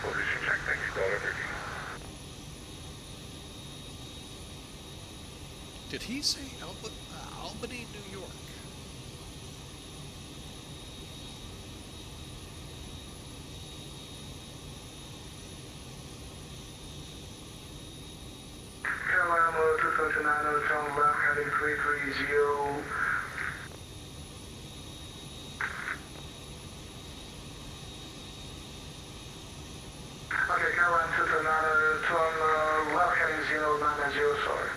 L: Position check, thank you, dollar 13.
A: Did he say Albany, New York?
K: KLM 239, turn left heading 330. Okay, KLM 239, turn left heading 090, sorry.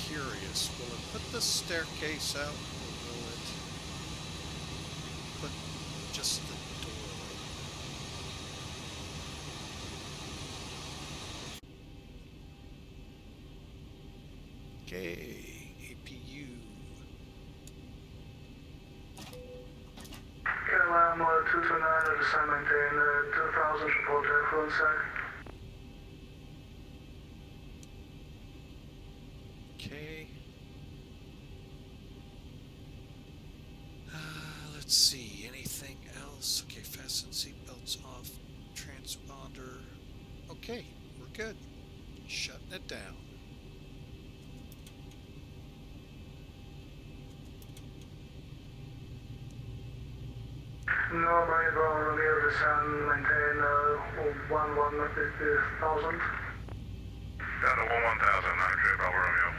A: Curious, will it put the staircase out, or will it put just the door? Okay, APU.
K: KLM 229 at descent, maintain 2000, support airfield sec.
A: Okay. Let's see, anything else? Okay, fasten seatbelts off, transponder. Okay, we're good. Shutting it down.
K: Norway, Bravo Romeo, descend, maintain 11,000.
L: Down to 11,000, 9 Bravo Romeo.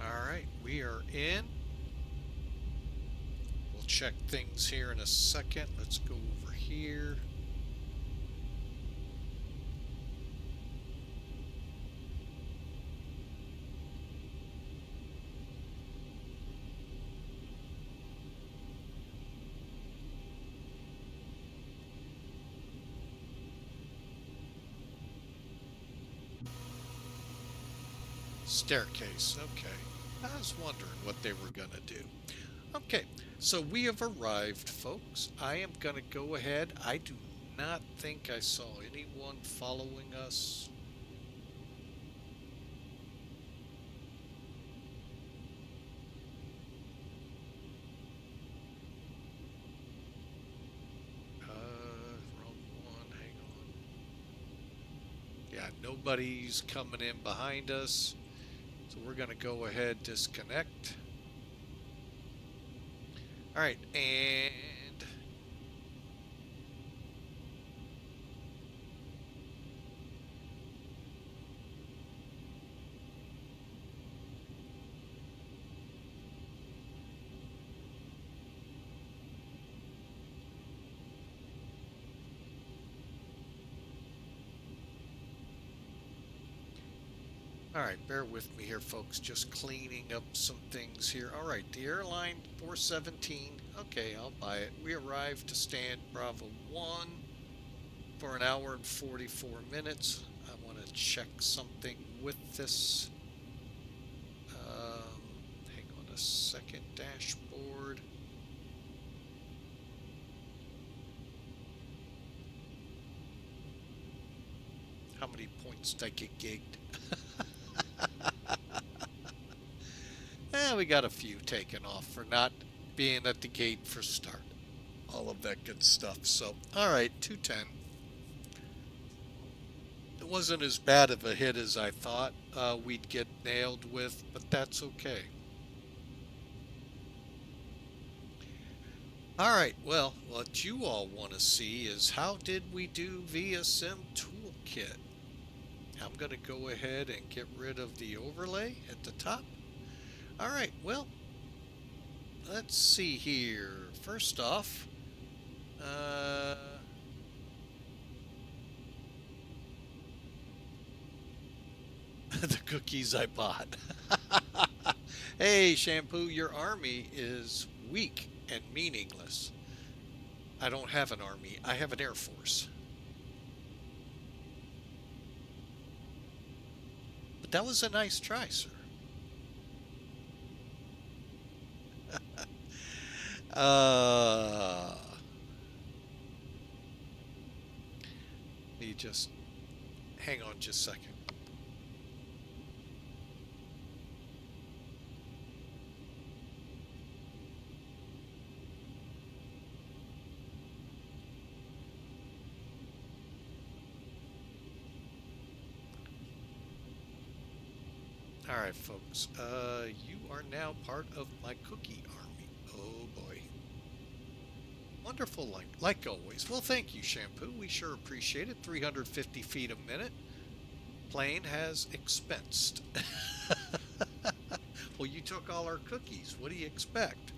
A: Alright, we are in. We'll check things here in a second. Let's go over here. Staircase, okay. I was wondering what they were going to do. Okay, so we have arrived, folks. I am going to go ahead. I do not think I saw anyone following us. Wrong one, hang on. Yeah, nobody's coming in behind us. So we're going to go ahead, disconnect. All right, and all right, bear with me here, folks. Just cleaning up some things here. All right, the airline 417. Okay, I'll buy it. We arrived to stand Bravo 1 for an hour and 44 minutes. I want to check something with this. Hang on a second, dashboard. How many points did I get gigged? We got a few taken off for not being at the gate for start. All of that good stuff. So, all right, 210. It wasn't as bad of a hit as I thought we'd get nailed with, but that's okay. All right, well, what you all want to see is how did we do via Sim Toolkit. I'm going to go ahead and get rid of the overlay at the top. All right, well, let's see here. First off, the cookies I bought. Hey, Shampoo, your army is weak and meaningless. I don't have an army. I have an air force. But that was a nice try, sir. You just hang on just a second. All right, folks, you are now part of my cookie army. Oh boy. Wonderful, like always. Well, thank you, Shampoo. We sure appreciate it. 350 feet a minute. Plane has expensed. Well, you took all our cookies. What do you expect?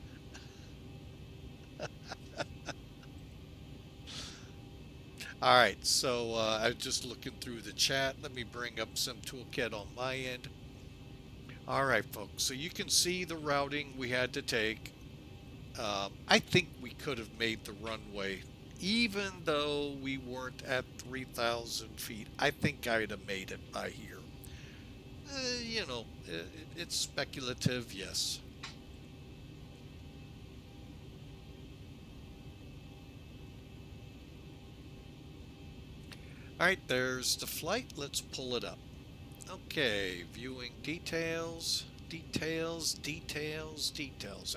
A: All right, so I was just looking through the chat. Let me bring up some toolkit on my end. All right, folks, so you can see the routing we had to take. I think we could have made the runway, even though we weren't at 3,000 feet. I think I'd have made it by here. You know, it's speculative, yes. All right, there's the flight. Let's pull it up. Okay, viewing details, details.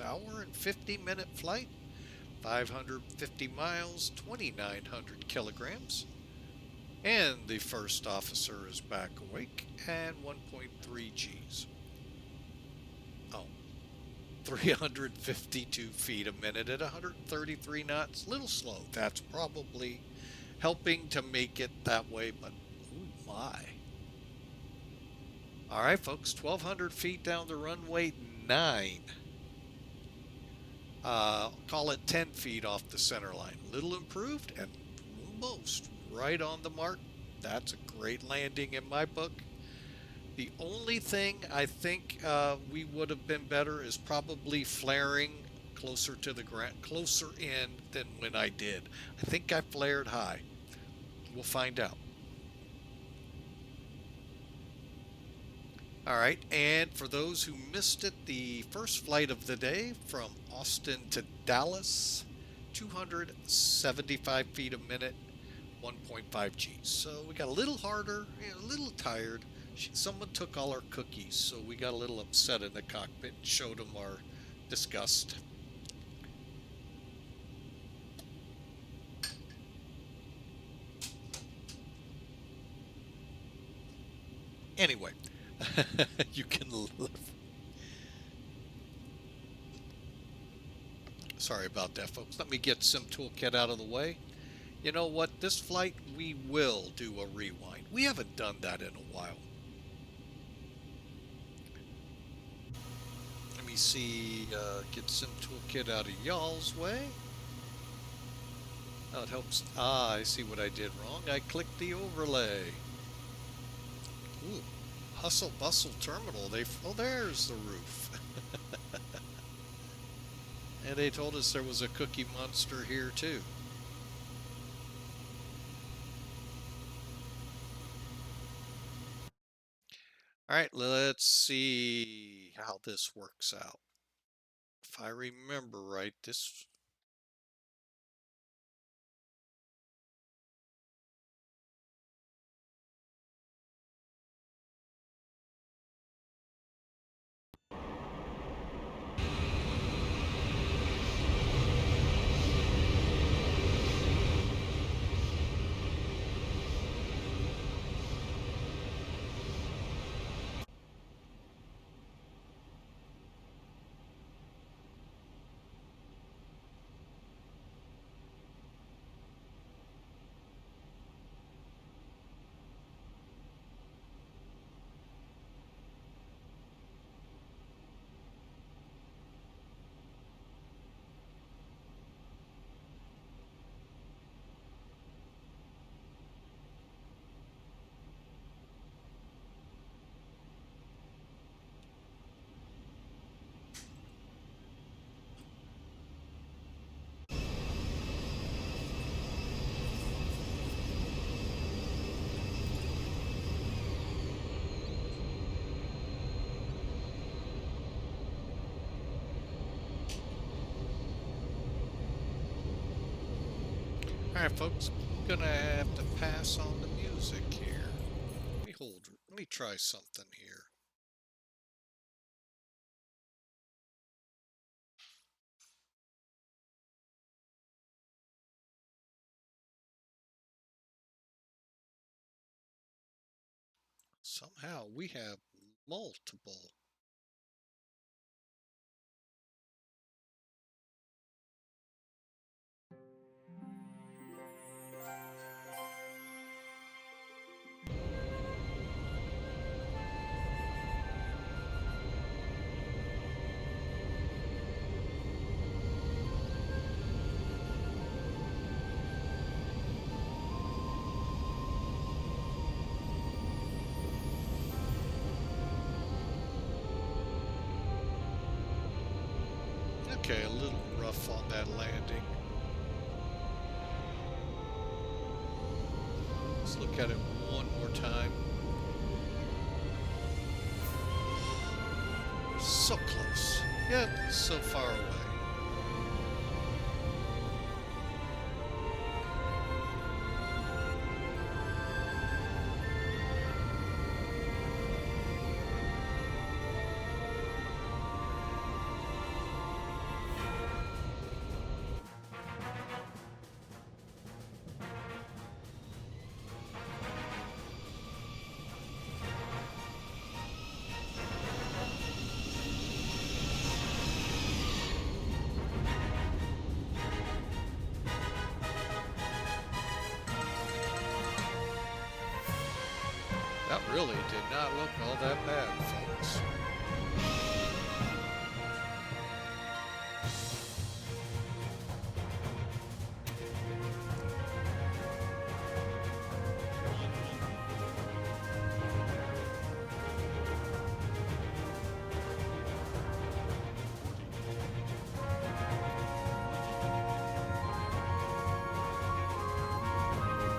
A: Hour and 50-minute flight, 550 miles, 2,900 kilograms. And the first officer is back awake and 1.3 Gs. Oh, 352 feet a minute at 133 knots. Little slow. That's probably helping to make it that way, but oh my. All right, folks, 1,200 feet down the runway, 9. Call it 10 feet off the center line. Little improved and almost right on the mark. That's a great landing in my book. The only thing I think we would have been better is probably flaring closer to the ground, closer in than when I did. I think I flared high. We'll find out. All right, and for those who missed it, the first flight of the day from Austin to Dallas, 275 feet a minute, 1.5 Gs. So we got a little harder, a little tired. Someone took all our cookies, so we got a little upset in the cockpit and showed them our disgust. Anyway, you can live. Sorry about that, folks. Let me get some toolkit out of the way. You know what? This flight, we will do a rewind. We haven't done that in a while. Let me see, get some toolkit out of y'all's way. Oh, it helps. Ah, I see what I did wrong. I clicked the overlay. Ooh, hustle bustle terminal. Oh, there's the roof. And they told us there was a cookie monster here too. All right, let's see how this works out. If I remember right, this... All right, folks, I'm gonna have to pass on the music here. Let me try something here. Somehow we have multiple. Okay, a little rough on that landing. Let's look at it one more time. So close, yet so far away. That really did not look all that bad, folks.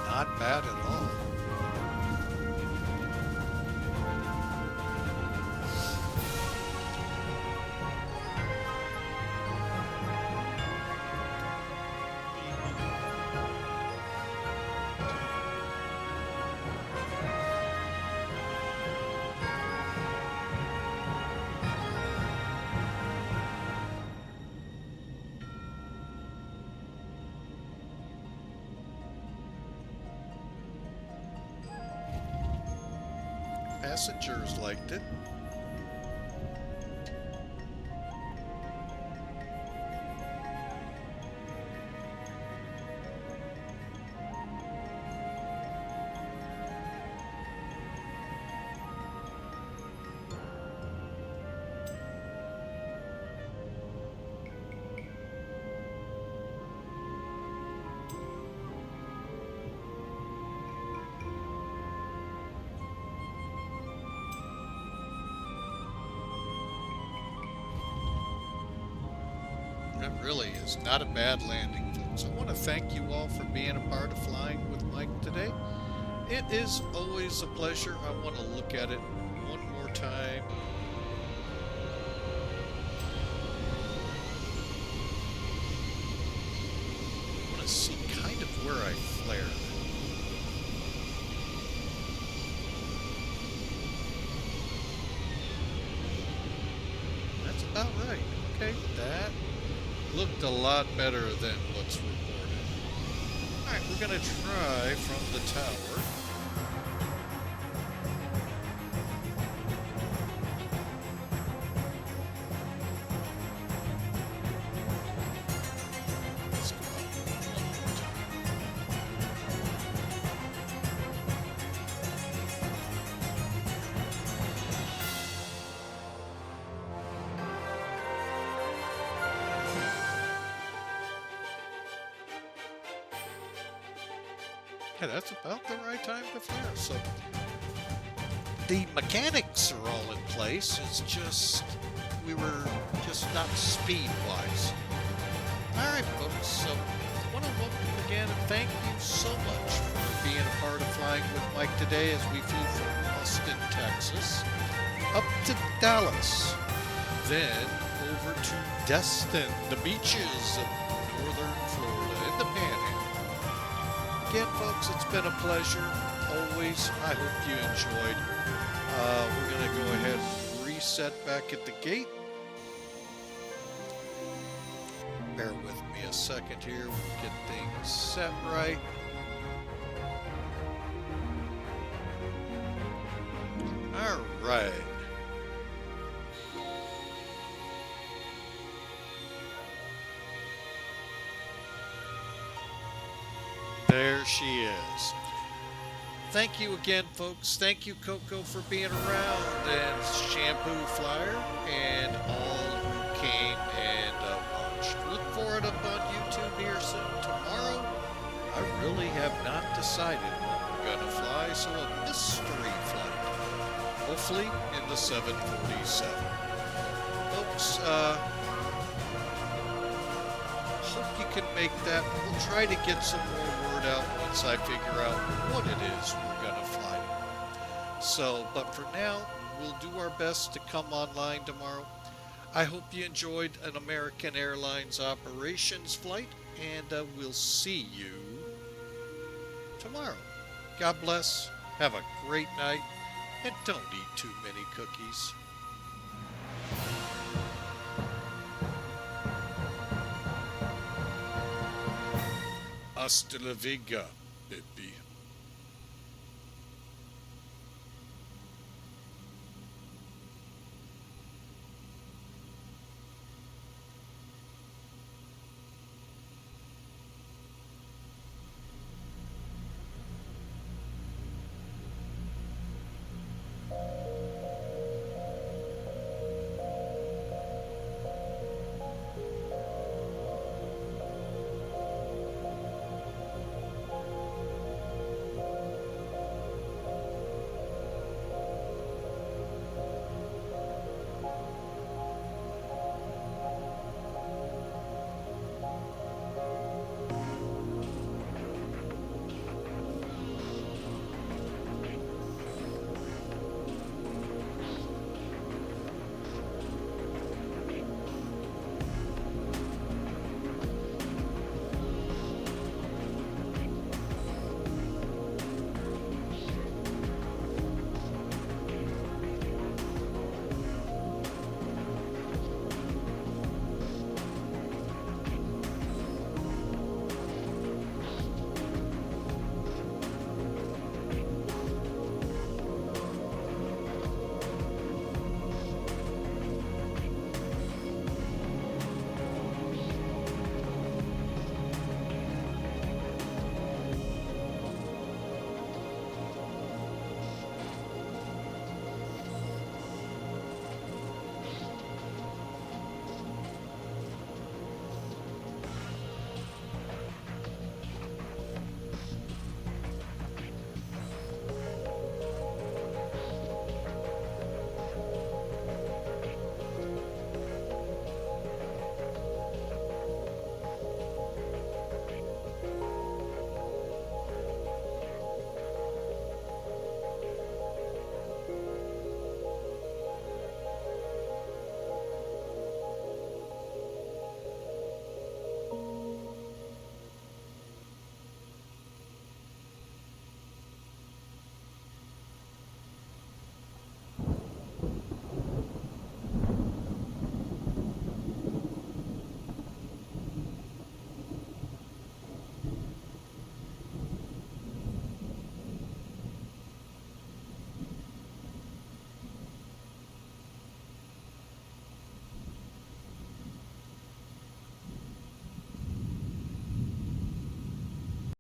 A: Not bad at all. Passengers liked it. It really is not a bad landing, folks. I want to thank you all for being a part of Flying with Mike today. It is always a pleasure. I want to look at it one more time. I want to see kind of where I flared. That's about right. Okay, that looked a lot better than what's reported. Alright, we're going to try from the tower. Let's go up one more time. Yeah, that's about the right time to flare. So the mechanics are all in place. It's just we were just not speed wise. All right, folks. So I want to welcome you again and thank you so much for being a part of Flying with Mike today as we flew from Austin, Texas, up to Dallas, then over to Destin, the beaches of northern Florida in the Panhandle. Again, folks, it's been a pleasure. Always. I hope you enjoyed. We're going to go ahead and reset back at the gate. Bear with me a second here. We'll get things set right. All right. There she is. Thank you again, folks. Thank you, Coco, for being around, and Shampoo Flyer, and all who came and watched. Look for it up on YouTube here soon. Tomorrow, I really have not decided when we're going to fly, so a mystery flight. Hopefully in the 747. Folks, you can make that. We'll try to get some more word out once I figure out what it is we're going to fly. So, but for now, we'll do our best to come online tomorrow. I hope you enjoyed an American Airlines operations flight, and we'll see you tomorrow. God bless. Have a great night, and don't eat too many cookies. Hasta la Viga.